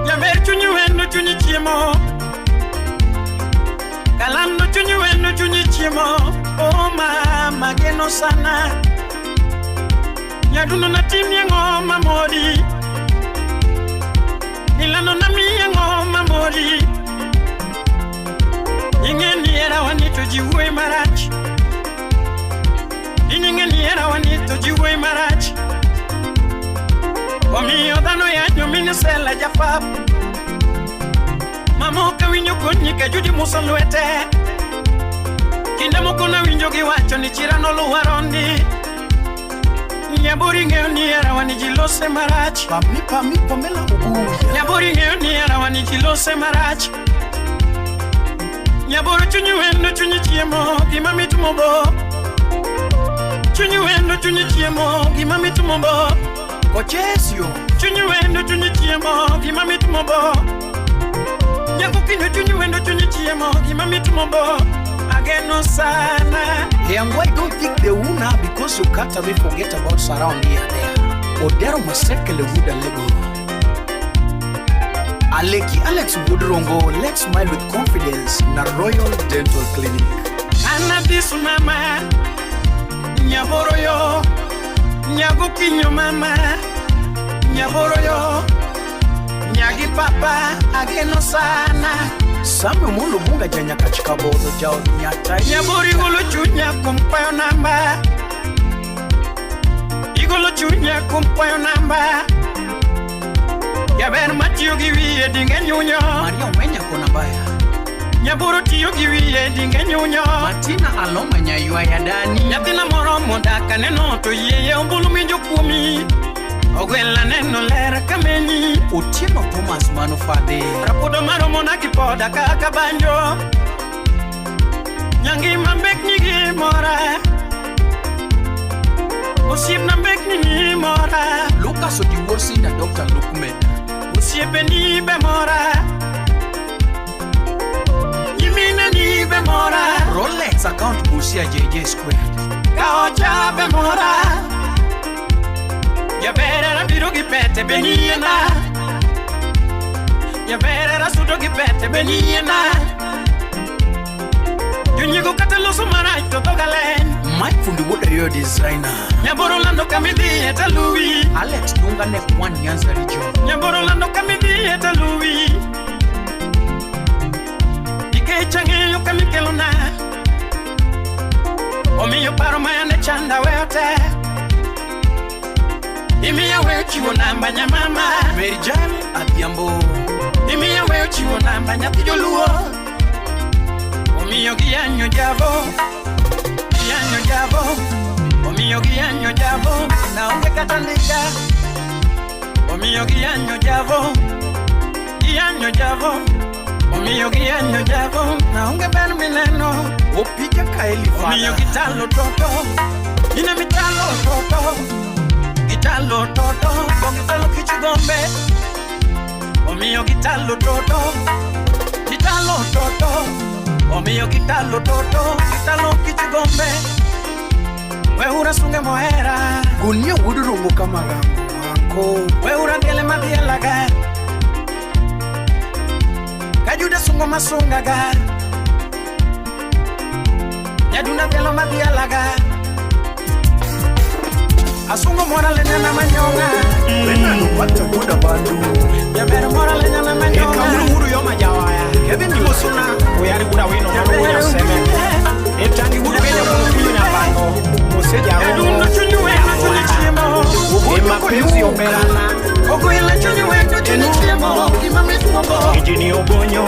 Yaber chunyi wendo chunyi chiemo. Kalando chunyi wendo chunyi chiemo. Oh mama geno sana. Nyaduno na timi ngoma modi. Nilano na miya ngoma modi. Ingeni era wanito jiwe marach. Ingeni era wanito jiwe marach. Omiyo dhano ya nyomine sela jafap. Mamoka winyo konyika judi muso lwete. Kinde moko na winjo giwacho ni chirano luwarondi. Nyabori ngeo ni era wani jilose marach. Pami pomela uguya. Nyabori ngeo ni era wani jilose marach. Nyaboro chunyi wendo chunyi chiemo gima mitumobo. Chunyi wendo chunyi chiemo gima mitumobo. Kochesio. Chunyi wendo chunyi chiemo gima mitumobo. Nyako kinyo chunyi wendo chunyi chiemo gima mitumobo. Ageno sana. Hey, and why don't think the una because you can't even forget about surround here there. Odero masekele wuda lego. Alex Woodrongo, let's smile with confidence na Royal Dental Clinic. Anabis mama. Nyaboro yo. Nyago kinyo mama. Nyaboro yo. Nyagi papa ageno sana. Samuel Mulu Bunga janya kachika bodo jao nyata. Nyabori golo chunya kumpayo namba. Igolo chunya kumpayo namba. Yaber matiyo giwiye dinge nyunyo. Maria umenya kona baya. Nyaboro tiyo giwiye dinge nyunyo. Martina aloma nyayua ya dani. Nyatina moro modaka neno to yeye umbulu minjo kumi. Ogwela neno lera kameni. Otieno Thomas Manufade. Rapudo maro mona kipoda kaka banjo. Nyangi mambek nyigi mora. Usip nambek nyigi mora. Lucas Odiworsi na Dr. Lukman. Usiepe ni be mora. Yimina ni be mora. Rolex account Busia JJ Square. Kaocha be mora. Yabera biro gipete beniena. Yabera sudo gipete beniena. Yunyigo kataloso marai totogalen. Mike Fundi Woda yo designer. Nyaboro lando kamidi eta Louis. Alex Dunga nek one Nyanza region. Nyaboro lando kamidi eta Louis. Ike change yo kamikelona. Omiyo paro mayane chanda weote. Imi ya weo chiwo namba nya mama. Mary Jane Adhiambo. Imi ya weo chiwo namba nya tijo luo. Omiyo giyanyo javo. Giyanyo javo. Omiyo giyanyo javo. Na unge katandika. Omiyo giyanyo javo. Giyanyo javo. Omiyo giyanyo javo. Na unge ben mileno. Opija kaeli fada. Omiyo gitalo toto. Ina mitalo toto. Gitalo toto, gitalo kichugombe. Omiyo gitalo toto. Gitalo toto. Omiyo gitalo toto. Gitalo kichugombe. Weura sunge moera. Gunia Woodrongo kama gango. Weura dele madielaga. Kajuda sungo masunga ga. Nyaduna dele madielaga. Asungo mora lenya na manyonga. Wena nupata muda bandu. Yabere mora lenya na manyonga. Eka uru yo majawaya. Kevin Dimosuna. Uyari buda wino mwana seme. Etangi buda wino mwana bango. Moseja rongo. Eduna chunyu wena chunyu chiemo. Ema penzi oberana. Ogo ila chunyu wena chunyu chiemo. Kima mitu mbo. Ijini obonyo.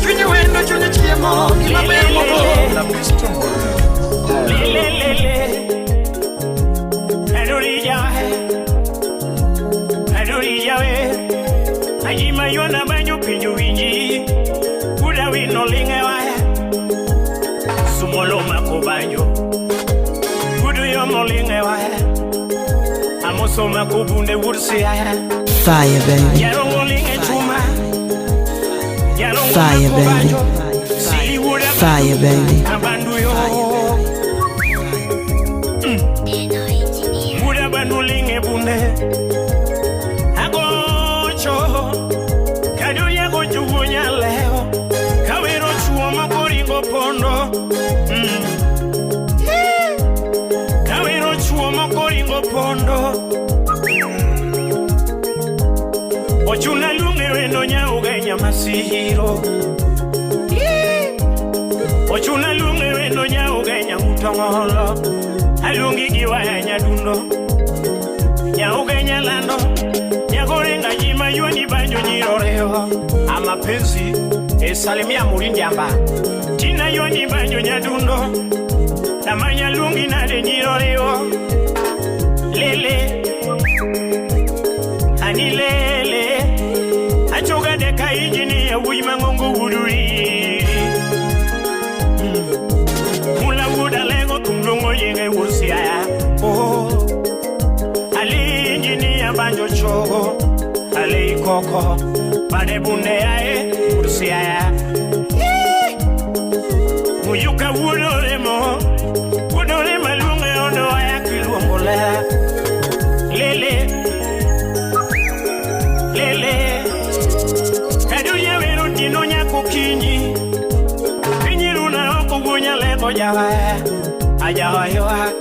Chunyu wena chunyu chiemo. Kima mitu mbo. La pisto mbo. Lelelele. lunge wa Amosoma kubunde wursi ya Fire, baby. Yarongo linge chuma Yarongo Fire, baby. Fire, baby. Abandu yo Buda bandu linge bunde Agocho Kadu yago jugunya leo Kawero chuo mokoringo pondo Kawero chuo mokoringo pondo Ochuna lunge weno nyaugenya masihiro Ochuna lunge weno nyaugenya utongolo Alungi giwa nyadundo Nyaugenya lando Nyagorenga jima yoni banyo nyiroreo Amapenzi Salimia mulindi amba Tina yoni banyo nyadundo Namanya lungi nade nyiroreo Lele Ani lele Achoga deka injini ya wima ngongo uduri Mula wuda lego kumlungo yenge wusia ya Ali injini ya banjo chogo Ali koko Pade bunde ya wusia ya Muyuka wudoremo Wudorema lunge ono ya kiluongole Lele Lele Kadunya wero dino nyako kinyi Pinyiru na oko gunya lego jawa Ajawa yoha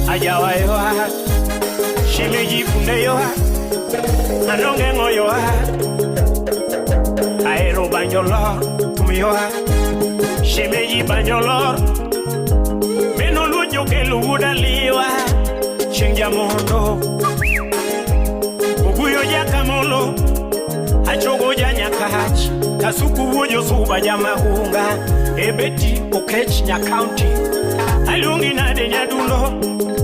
Ajawa yoha Shimeji funde yoha Anonge ngo yoha Aero banjolor Tumi yoha Shimeji banjolor Meno lujo ke luguda liwa Shingya mondo Uguyo jaka molo Achogo janya kahachi Kasuku ujo suba jama unga Ebeti okech nya county Alungi nade nyadundo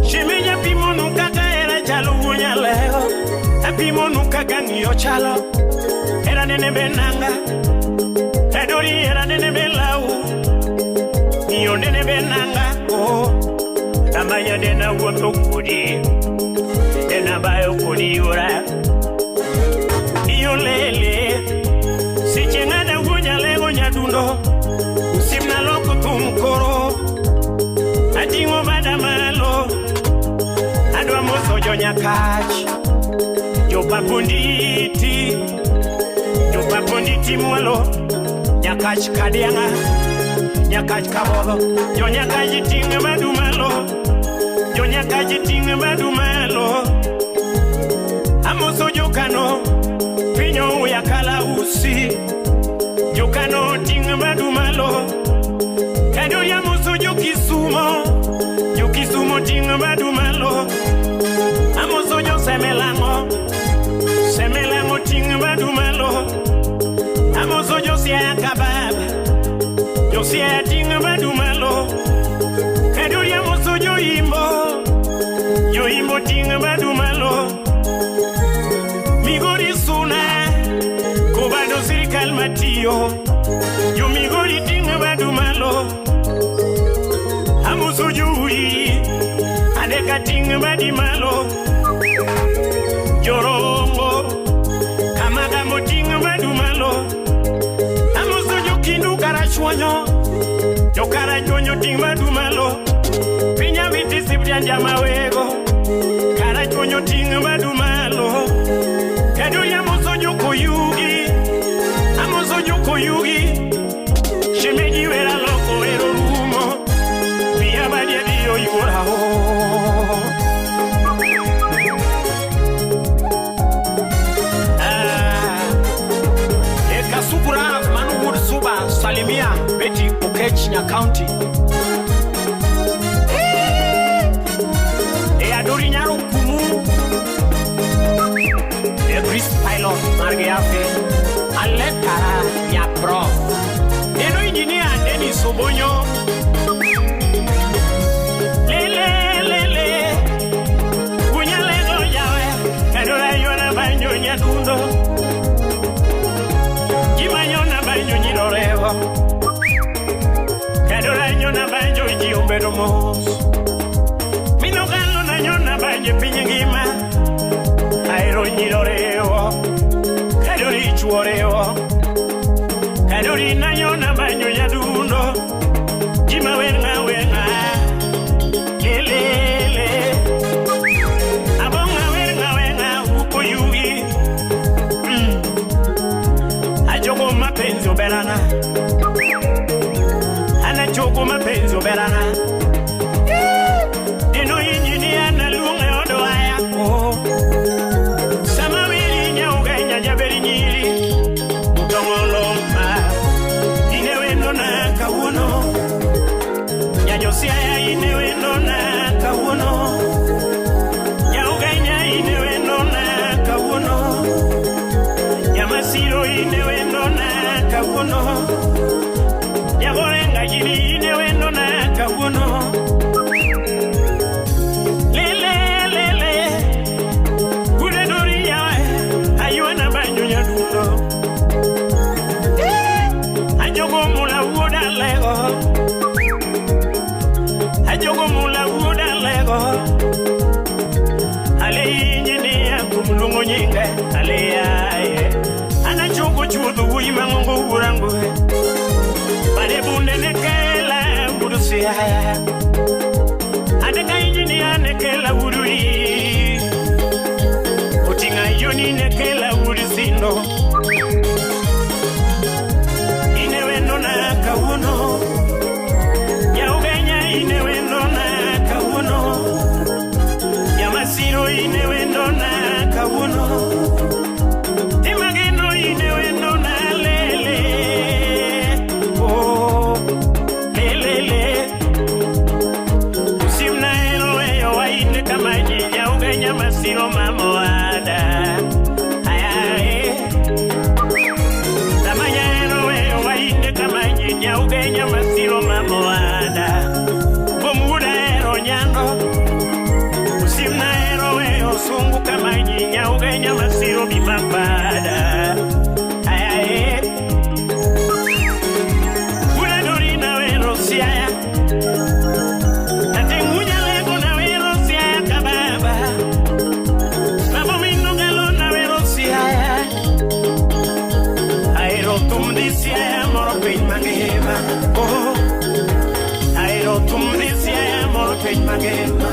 Shimeja pimonu kata era chalo unya leo Apimonu kaganyo chalo Era nene benanga Edori era nene belau Niyo nene benanga Namanya dena woto kudi Dena bayo kudi ura Iyo lele Sichengada wunya lego nyadundo Usimna loko tumkoro Adingo bada malo Adwa moso jo nyakachi Jo papunditi Jo papunditi mwalo Nyakachi kadianga Nyakachi kabolo Jo nyakachi tinga madumalo Jo nyakachi tinga madumalo Amoso jo kano Pinyo uya kala usi Jo kano tinga madumalo Kado ya moso jo kisumo Jo kisumo tinga madumalo Amoso jo semelango Semelango tinga madumalo Amoso jo siya kababa Jo siya tinga madumalo Kado ya moso jo imbo Jo imbo tinga madumalo Migori suna Kobado sirikal matiyo Yo migori tinga badumalo Amuso jui Adeka tinga badimalo Jorongo Kamaga mo tinga badumalo Amuso jo kindu karachwanyo Jo karachwanyo tinga badumalo Pinya viti sipjanja mawego Karachwanyo tinga badumalo Kado ya mozo joko yugi Amozo joko yugi Shemeji wera loko ero rumo Pia badia dio yura ho Eka sukura manu wood suba Salimia Beti Okechnya County Adori nyaro kumu Chris Pilot Margeafe Aletara ya prof Eno engineer Dennis Sobonyo Lele Kunya lego yawe Kadora yona banyo nyadundo Jimanyo na banyo nyirorewa Kadora yona banyo jiombedo mos je pinye ngima airo nyiroreo kadori chuoreo kadori nanyona banyo nyadundo jima wenga kelele abonga wenga ukuyugi ajogo mapenzi obelana anajogo mapenzi obelana dino injini analunge odo ayako samawili nyauga nyajaberi nyiri utongoloma inewe nona kawuno nyanyosia ya inewe nona kawuno nyauga nya inewe nona kawuno nyamasiro inewe nona kawuno nyagorenga jini inewe nona kawuno Nyinga aleaye anachogo chudu imango urango pale bunde nekela burusia adeka injini anekela urui utinga yoni nekela urisindo inewe nona kawuno yaugenya inewe nona kawuno yamasiro inewe nona kawuno imagino inewe nona lele oh lele usimna eroe waine kama jinya ugenya masiro mamoada ayae tamanya eroe waine kama jinya ugenya masiro mamoada bomuda ero nyando usimna eroe osungu kama jinya ugenya masiro bimapada ayae uladori na wero siaya atengunya lego na wero siaya kababa babo minungalo na wero siaya aero tumdi siaya moro pej mangema oh aero tumdi siaya moro pej mangema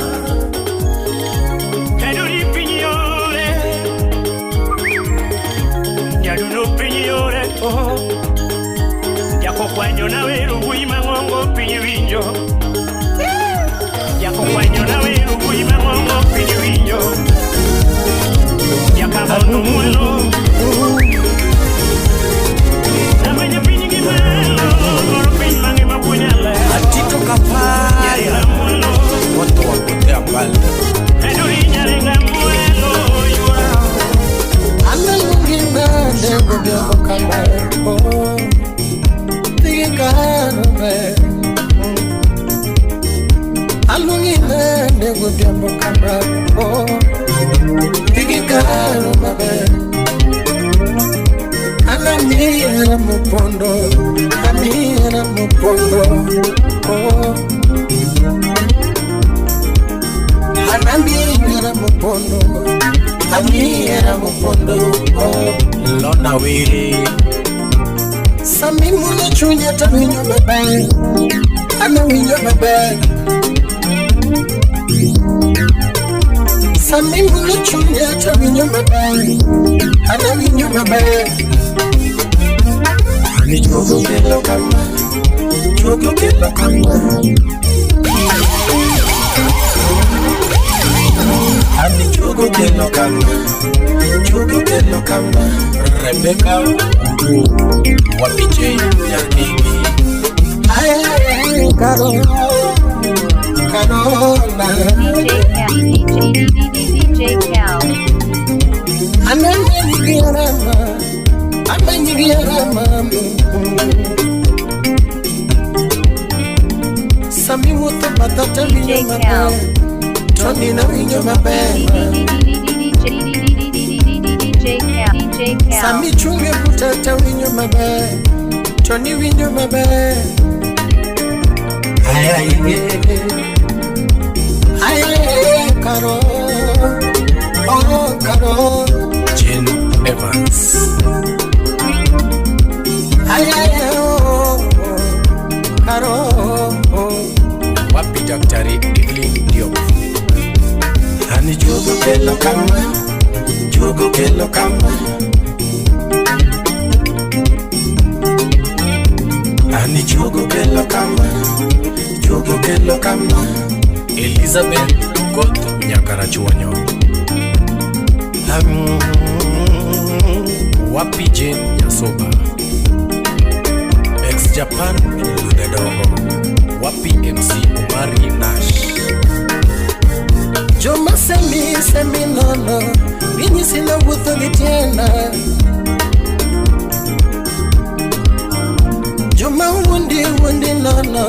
kaduri pinyore yaduno pinyore oh yako kwanyo na weru buima ngongo pinywinjo yako kwanyo na weru buima ngongo pinywinjo yakabono muelo namanya pinyigi malo moro pinymangi mapunyala Atito kapaya yarila muelo watu wapotea mbali kaduri nyarenga muelo yura Analungina dego dego kambo Tige kanome Alungina dego dego kambo Tige kanome Anamira mupondo Anamira mupondo Anamira mupondo Anamira mupondo Lona wili Sami muna chunya taminyo bebe Ana winyo bebe Sami muna chunya taminyo bebe Ana winyo bebe Ani jogo kelo kama Jogo kelo kama Ani jogo kelo kama Jogo kelo kama Rebecca Wapije Yakini Ay, Carola DJ Cal. Amenyigiarama Sami muto batata vinyo mabe Tony na vinyo mabe Sami chunge putata vinyo mabe Tony vinyo mabe Ayaye Ayaye Karo Dance. Karo wapi daktari Evelyn Diop. Ani jogo kelo kama, jogo kelo kama. Ani jogo kelo kama, jogo kelo kama. Elizabeth Got Nyakarachuonyo. Wapi Jane Nyasoba. Ex-Japan Ludedongo. Wapi MC Omari Nash. Joma semi nono. Bini sina wutho gitiena. Joma wundi nono.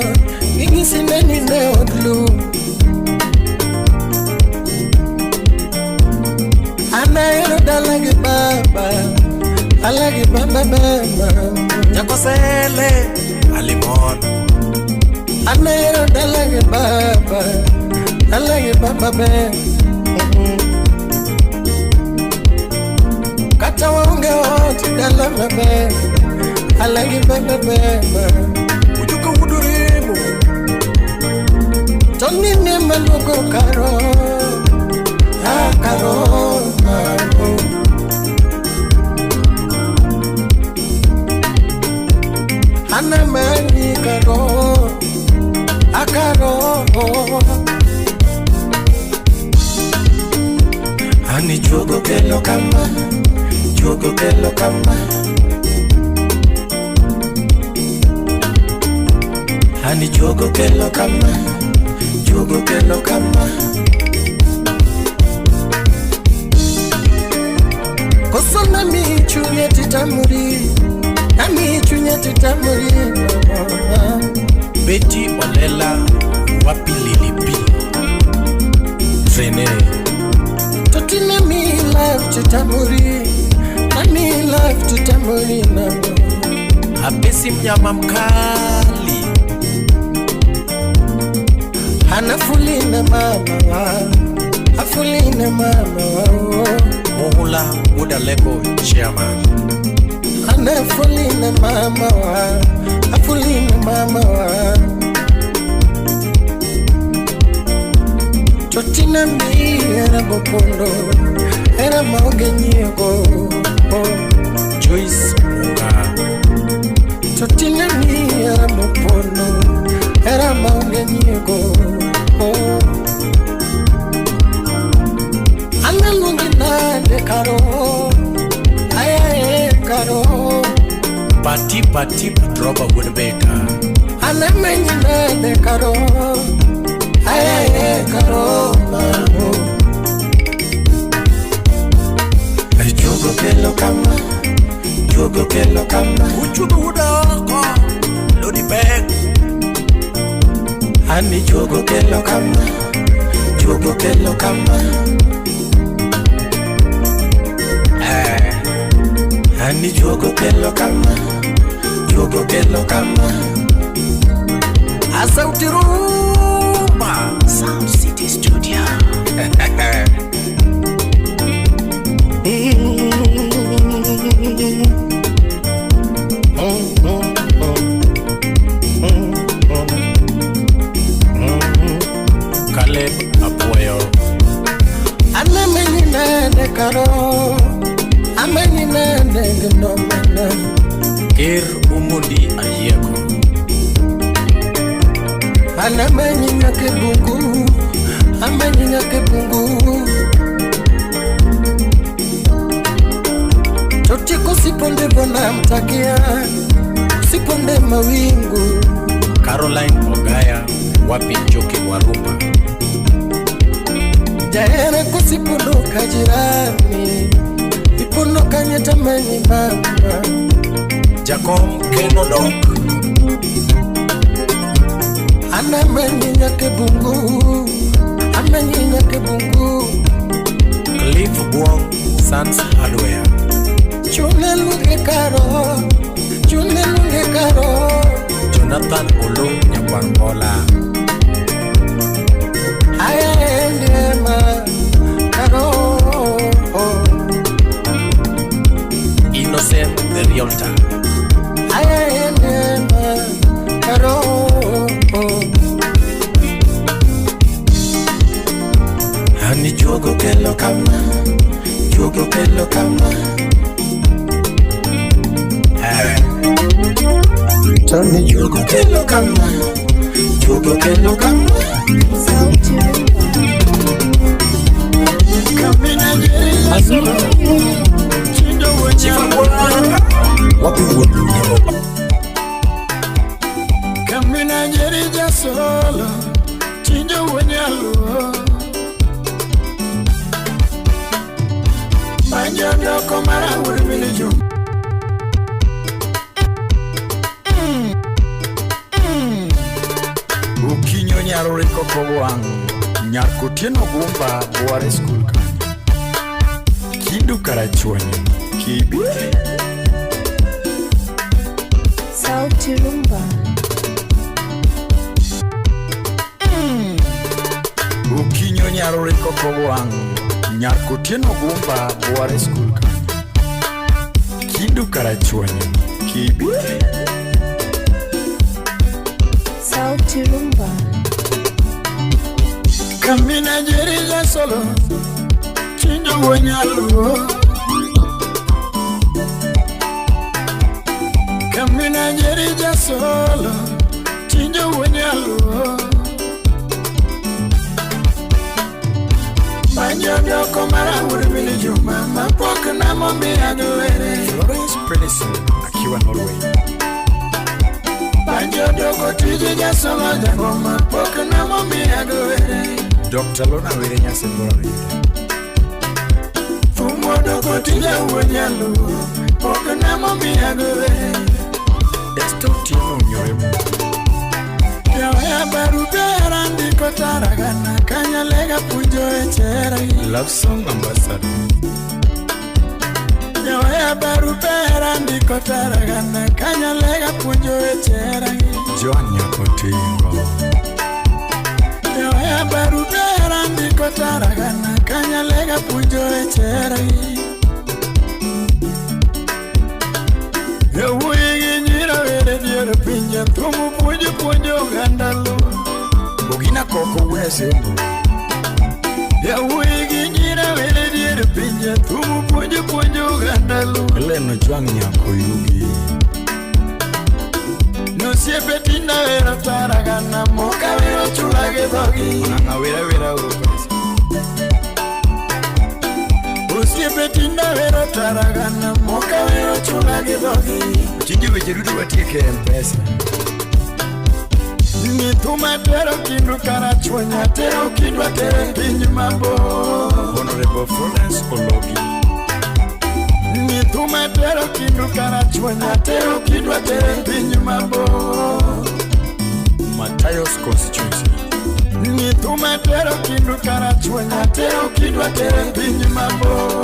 Bini sina nine odlu. Anaero dalagi baba. Alagi baba baba. Jakosele Alimon. Anaero dalagi baba. Alagi baba baba. Kata waunge wote dalama baba. Alagi baba baba. Ujuka udurimu. Toni ni malugo karo. Karo. Ana mani karo, akaro. Ani jogo kelo kama, jogo kelo kama. Ani jogo kelo kama, jogo kelo kama. Kosona mi chunye titamuri. Ami chunya titamuri. Betty Olela Wapi Lilipi Trene Totina mi life titamuri. Ami life titamuri na. Apesi mnyama mkali. Hanafulina mama. Afulina mama. Mohula Udaleko Chairman. Anafulina mama wa, afulina mama wa. Totina mi era bopondo, era maoge nyego. Joyce Munga. Totina mi era bopondo, era maoge nyego. Analungi nade karo. Karo Pati Droba Woodbaker. Anamenyi nade karo. Karo mano. Jogo kelo kama, jogo kelo kama. Uchubu hudako Lodi bag. Ani jogo kelo kama, jogo kelo kama. Ani jogo kelo kama, jogo kelo kama. Asauti rumba Sound City Studio. Caleb Apoyo. Anamenyi nade karo. Ameni nade gnomana. Kir Umundi Ayeko. Anamenyi nyake bungu. Amenyi nyake bungu. Totiko siponde bona mtakia. Siponde mawingu. Caroline Ogaya. Wapi Njoki Warumba. Jaere kusipondo kajirani. Ipono kanyeta menyi mama. Jacob Kenodok. Anamenyi nyake bungu. Amenyi nyake bungu. Cliff Buong Sans Hardware. Chune lunge karo. Chune lunge karo. Jonathan Olo Nyakwangola. Ayendema karo. Yolta. Ani juogo kelo kama, juogo kelo kama. Tony juogo kelo kama, juogo kelo kama. Kamina jeri azulu, chindo wachifangwa. Wapi wapi. Kamina jeri jasolo, chindo wanyalo. Manjando komara urbilijo. Ukinyo nyaro riko kogwang. Nyarko tieno gumba buare school ka. Kindu karachuonyo. Kibi. Sauti Rumba. Ukinyo nyaro riko kogwang. Nyarko tieno gumba buare school ka. Kindu karachuonyo. Kibi. Sauti Rumba. Kamina jerija solo, chindo wanyalo. Kamina jerija solo, chindo wanyalo. Manjondo komara uribili juma, mapoka na mombi aduere. Florence Prenison, akiwa Norway. Manjondo kotiji jasolo jangoma, mapoka na mombi aduere. Dr. Lona were nyase mbora. Fumo doko tija uwenyalo, poka na mombi aduere. Esto tino nyoremo. Yawaya barubera ndiko taragana, kanyalega pujo echera. Love song ambassador. Yawaya barubera ndiko taragana, kanyalega pujo echera. John Nyakotingo. Yawaya barubera ndiko taragana, kanyalega pujo echera. Yawuigi nyira were diere pinja, tumu pujo gandalo. Bogina koko wesembo. Yawuigi nyira were diere pinja, tumu pujo gandalo. Eleno juang nyako yugi. No siepe tinda wera taragana, moka wera chulage dogi. Unanga wera urupesa. Siepe tinda wera taragana, moka wera chulage dogi. Chinji wejerudu watieke M-Pesa. Nituma tero kindu karachuonya, tero kindu atere pinji mambo. Honorable Florence Ologi. Nituma tero kindu karachuonya, tero kindu atere pinji mambo. Matayos constituency. Nituma tero kindu karachuonya, tero kindu atere pinji mambo.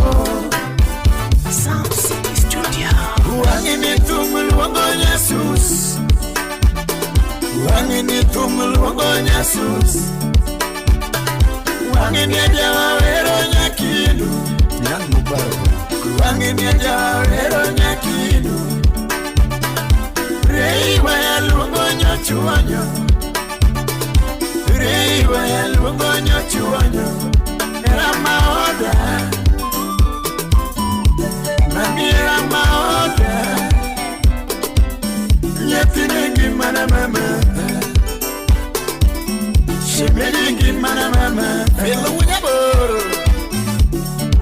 Sound City Studio. Wangini tumul wango Jesus. Wangini tumul wango Jesus. Wangini ajawa wero nyakidu. Nyang mubarak. Wangini ajawa wero nyakidu. Rei waya lungo nyochuanyo. Rei waya lungo nyochuanyo. Era maoda. Mamira maoda. Nyetiningi mana mama. Shemelingi mana mama. Fela unyaboro.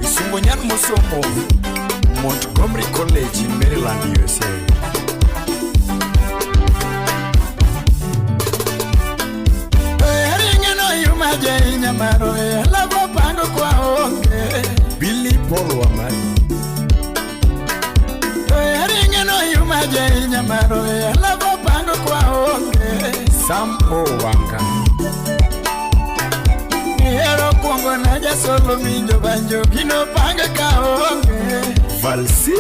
Isumbo Musomo, Montgomery College in Maryland, USA. Billy Paul Wamari. Sam Owanga. Hero Kongo naja solo minjo banjo kino panga kaonge. Valsi.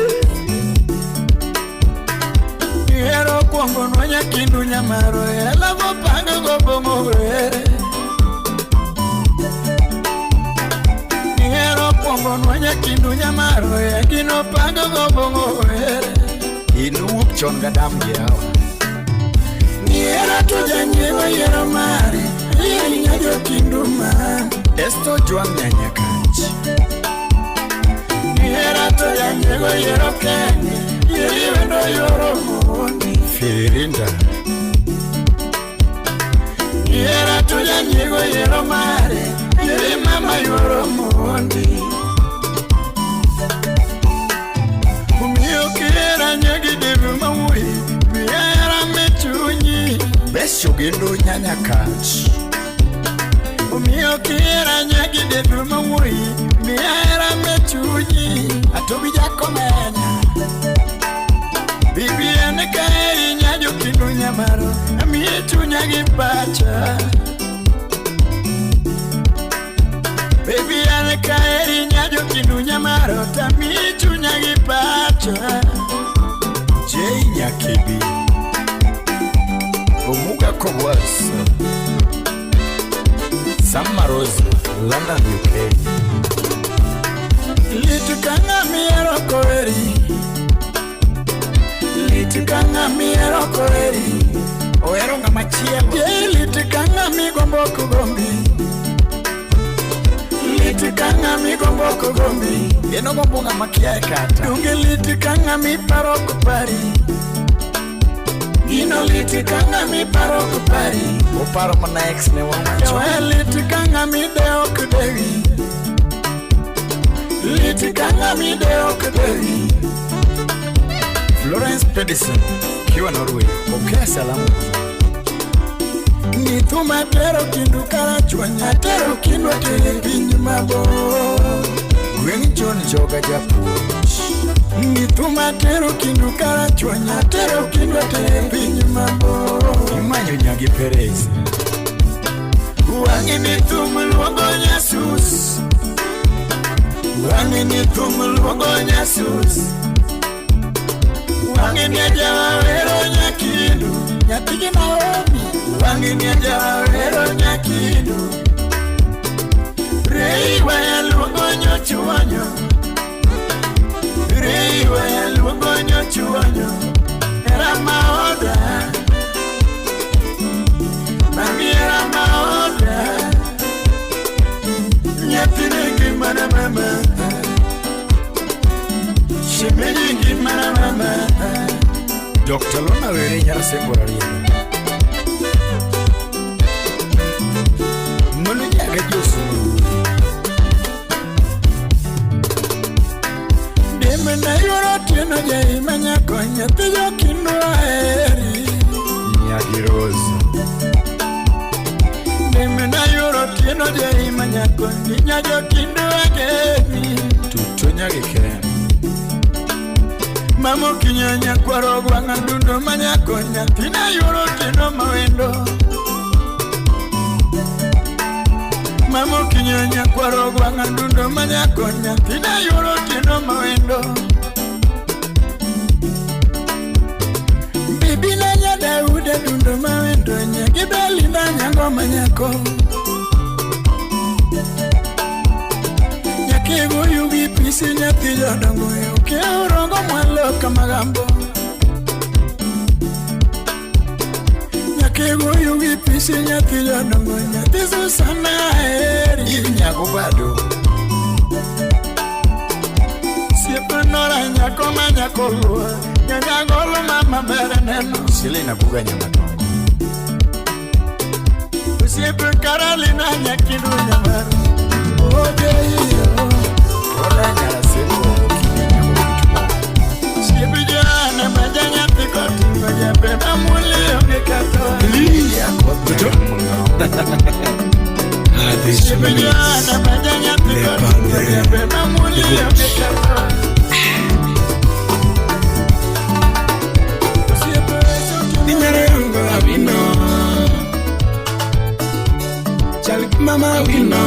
Hero Kongo nonya kindu nyamaro lavo panga gobongo were. Hero Kongo nonya kindu nyamaro kino panga gobongo were. Inuok chon gadam yawa. Niera to janyewa yera mare. Inya jo kinduma. Esto juan nyanya kanchi. Niera to janyewa yera kenye. Yeri no yoro mundi. Firinda. Niera to janyewa yera mare. Yeri mama yoro mundi. Umiokera nyagi devu maui. Miera mechunyi. Besho gendo nyanya kanchi. Umiokera nyagi devu maui. Miera mechunyi. Atobi jako menya. Bibi ane kaeri nyajo kindu nyamaro. Amietu nyagi pacha. Baby ane kaeri nyajo kindu nyamaro. Tamitu nyagi pacha. Jay Nyakibi Omuga Kowasa Samarosa London UK Litukanga miero koeri Litukanga miero koeri Oero nga machiego Ye litukanga mi gombo kugombi Litukanga mi gombo kugombi Yeno gombo nga makia kata Dunge litukanga mi paro kupari Ino litukanga mi paro kupari Uparo mana ex ne wamacho Ewe litukanga mi deo kudewi Litukanga mi deo kudewi Florence Pedersen Kiwa Norway Okea salamu Nituma tero kindu karachuanya Tero kindu atele pinyu mabo Gwen John Joga Japuch Nituma tero kindu karachuanya Tero kindu atele pinyu mabo Imanyo Nyagi Perez Wangi nitumu luongo Jesus Wangi nitumu luongo Jesus Wangi nyajawa wero nyakindu Nyapigi Naomi Wangi nyajawa wero nyakindu Rei waya luongo nyochuanyo Rei waya luongo nyochuanyo Era maoda Mami era maoda Nyapine gimana mama Shemeji gimana mama Dr. Lona were nyarse borariya Munu nyaga josu Deme na yoro tino jai manya konya Tiyo kindu aeri Nyagi Rose Deme na yoro tino jai manya konya Nyajo kindu ageni Tuto nyagi kena Mamo kinyanya kwaro gwanga ndundo manyakonya Tina yoro tino mawendo Mamo kinyanya kwaro gwanga ndundo manyakonya Tina yoro tino mawendo Bibi na nyada ude ndundo mawendo Nyagibeli na nyango manyako Nyakego yugi pisi nyati yodongo Ke urongo mwalo kamagambo Nyakego yugi pisi nyati yodongo Nyati susana eri Nyago bado Siepe nora nyako manyako lua Nyanyagolo mama bere neno Sile inabuga nyamadongo Siepe Karolina nyakidu nyamaru Oje iyo Ola nyala sebo Sibijana majanya pikoti Majabe mamuli ongekato Liya koto Sibijana majanya pikoti Majabe mamuli ongekato Dinyare yungo abino Chalik mama wino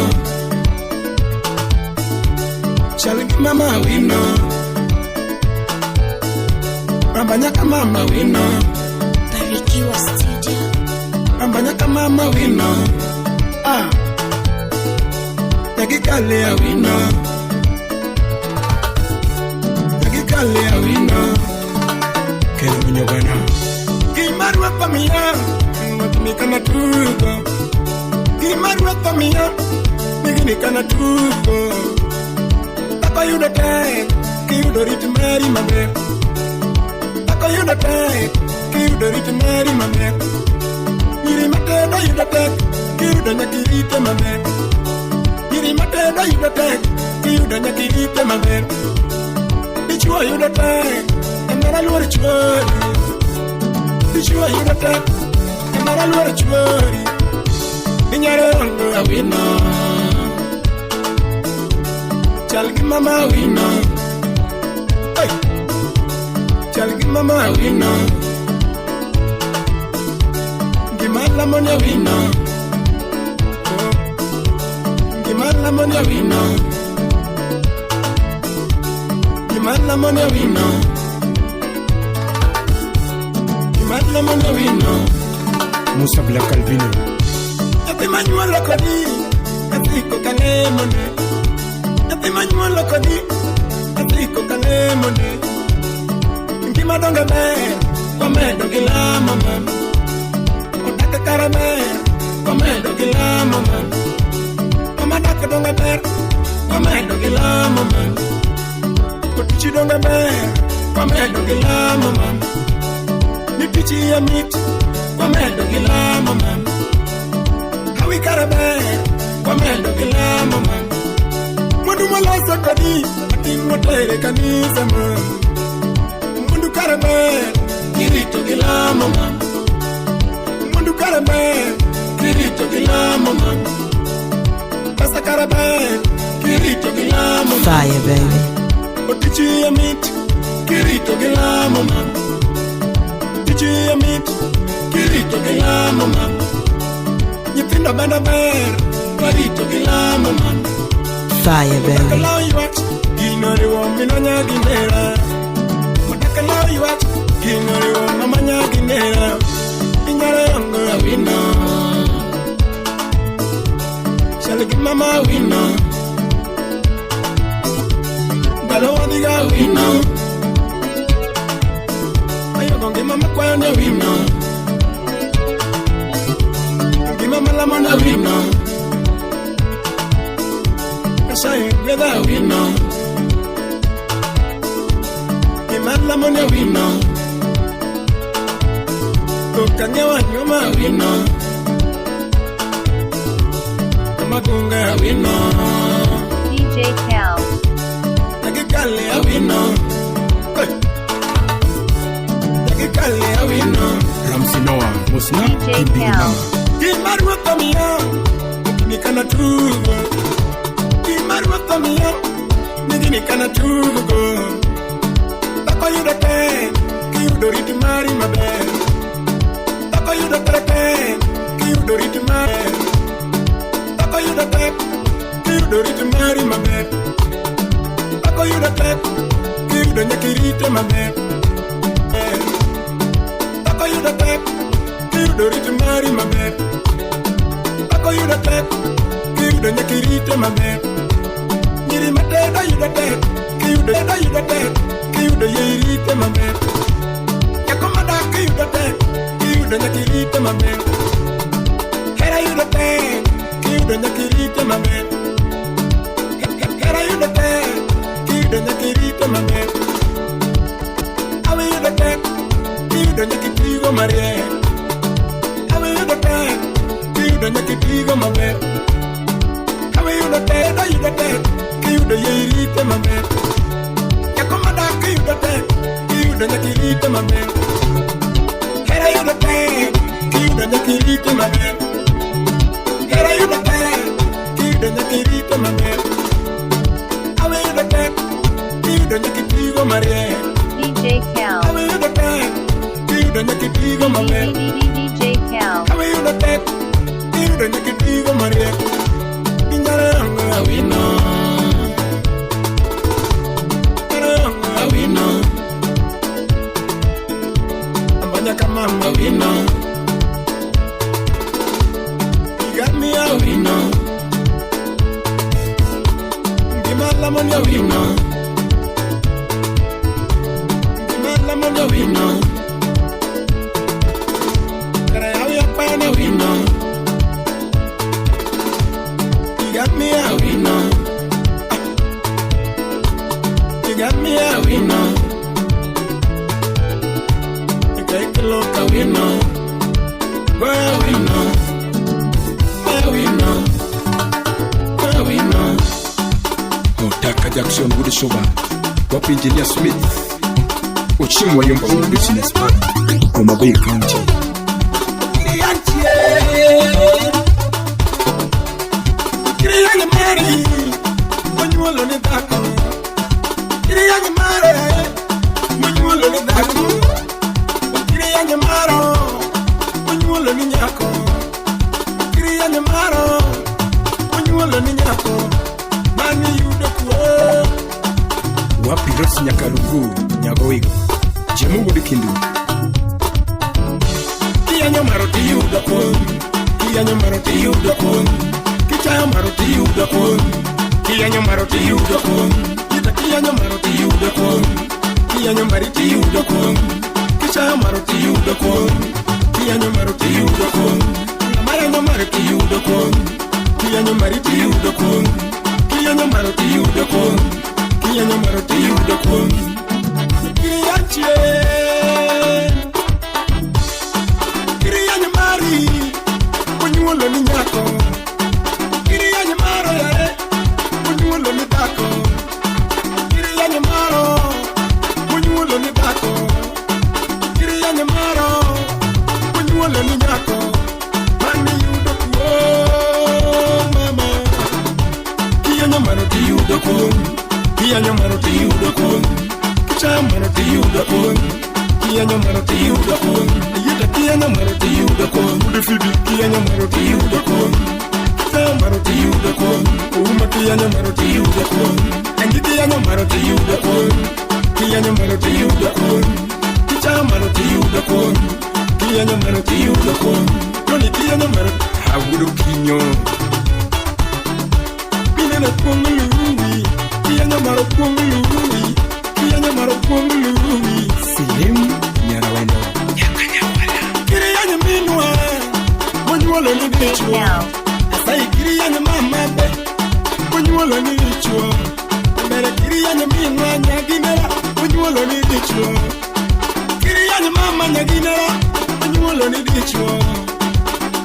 Chalik mama wino Rambanyaka mama wino Barikiwa Studio Rambanyaka mama wino Nagikale ya wino Nagikale ya wino nyogana Gimarwa pamia Nikana tuko Gimarwa pamia Nikana tuko Tako yuda tek Kiyudo rit mari maber Tako yuda tek Kiyudo rit mari maber Nyiri matendo yuda tek Kiyudo nyakirite maber Nyiri matendo yuda tek Kiyudo nyakirite maber Dichua yuda tek Emara luar chuori Dichua yuda tek Emara luar chuori Dinyare rondo awina Chalgi mama awina Hey Chalgi mama awina Gimala monya awina Gimala monya awina Gimala monya awina Gimala monya awina Musa Black Calvino Yati manual lokodi Yati kokane mone Yati manual lokodi Yati kokane mone Ngima donga me Kome dogila mama Odaka karame Kome dogila mama Mama daka donga ber Kome dogila mama Kotichi donga ber Kome dogila mama Nipichi ya mit Kome dogila mama Hawi karabe Kome dogila mama Mundu malasa kadi Ati motere kanisa mama Mundu karabe Kirito gila mama Mundu karabe Kirito gila mama Basta karabe Kirito gila mama Fire, baby. Otichi ya mit Kirito gila mama Otichi ya mit Kirito gila mama Nyithindo benda ber Kirito gila mama Fire, baby. Kalau yuat Ginori wo minanya ginera Kalau yuat Ginori wo mamanya ginera Inyare yango awina Shalagi mama awina Balo wadiga awina Ayo gongi mama kwayone awina Gongi mama lamona awina Kasai gweda awina Gimala mone awina Tukanya wanyuma awina Magunga awina DJ Cal. Nagikale awina Nagikale awina Ramsi Noah Musna DJ Cal. Gimarwa pamia Nikana tugo Gimarwa pamia Nikana tugo Tako yuda tek Kiyudo rit mari maber Tako yuda tek Kiyudo rit mari Tako yuda tek Kiyudo rit mari maber Tako yuda tek Kiyudo nyakirite maber Tako yuda tek Kiyudo rit mari maber Tako yuda tek Kiyudo nyakirite maber Nyiri mateda yuda tek Kiyudo tek Kiyudo yirite maber Yakomada kiyudo tek Kiyudo nyakirite maber Hera yuda tek Kiyudo nyakirite maber Hera yuda tek Kiyudo nyakirite maber Awe yuda tek Kiyudo nyakitigo marie Awe yuda tek Kiyudo nyakitigo maber Awe yuda tek Kiyudo yirite maber Yakomada kiyudo tek Kiyudo nyakirite maber Hera yuda tek Kiyudo nyakirite maber Hera yuda tek Kiyudo nyakirite maber Awe yuda tek Kiyudo nyakitigo marie DJ Cal. Awe yuda tek Kiyudo nyakitigo maber DJ Cal. Awe yuda tek Kiyudo nyakitigo marie Inyare yango awina Inyare yango awina Ambanya kamama awina Igami awina Ngimala moni awina Ngimala moni awina winner. You got me a Winner. You got me a Winner. You take a look A winner. well, Winner. A winner. A winner. Otaka Jackson Wood Soba, Pop Engineer Smith, Ochimwa Yumba Business Park, Homa Bay County. Kiriya Mari, when you alone in that. Kiriya Mari, when you alone in that. Kiriya Maro, when you alone in Yako. Kiriya Maro, when you alone in Yako. Mani you the Wapi Rosi Nyakalugu, Nyagoigo, Jemu Kindu. Kianya Maruti you the Kun, Kianya Maruti you the Kun, Kichaya Maruti you the Kun, Kianya Maruti you the Kun, Kianya Maruti you the Kun, Kianya Maruti you the Kun, Kichaya Maruti you the Kun, Kianya Maruti you the Kun, Marana Maruti you the Kun, Kianya Maruti you the Kun, Kianya Maruti you the Kun, Kianya Maruti you the Kun, Kianya Kiriya Mari, when you will in Yako. Kiriya Maro, when you will in the Taco. Kiriya Maro, when you will in the Taco. Kiriya Maro, when you will in Yako. Mani you the Kun, Mama. Kianya Maro to you the Kun. Kianya Maro to you the Kun. Kicha Maro to you the Kun. Kianya Maro to you the Kun. Kianya Maruti you the Kun, Kianya Maruti you the Kun, Kianya Maruti you the Kun, Kianya Maruti you the Kun, and Kianya Maruti you the Kun, Kianya Maruti you the Kun, Kianya Maruti you the Kun, Kianya Maruti you the Kun, Tony Kianya Maruti, how would you Kinyo? Pinana Pungului, Kianya Marupungului, Kianya Marupungului, Silim Yarawendo. Kiriya minwa, when you all need it. I say Kiriya mama, when you all need it. Better Kiriya minwa, Yaginera, when you all need it. Kiriya mama, Yaginera, when you all need it.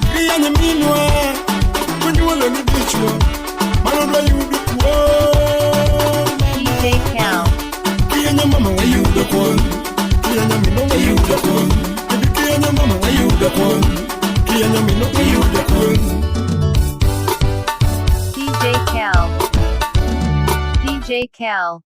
Kiriya minwa, when you all need it. Mano, you do DJ Cal. Kiriya mama, where you the one. Kiriya minwa, where you the one. Kianya mama, why you the Kun? Kianya mino, why you the Kun? DJ Cal. DJ Cal.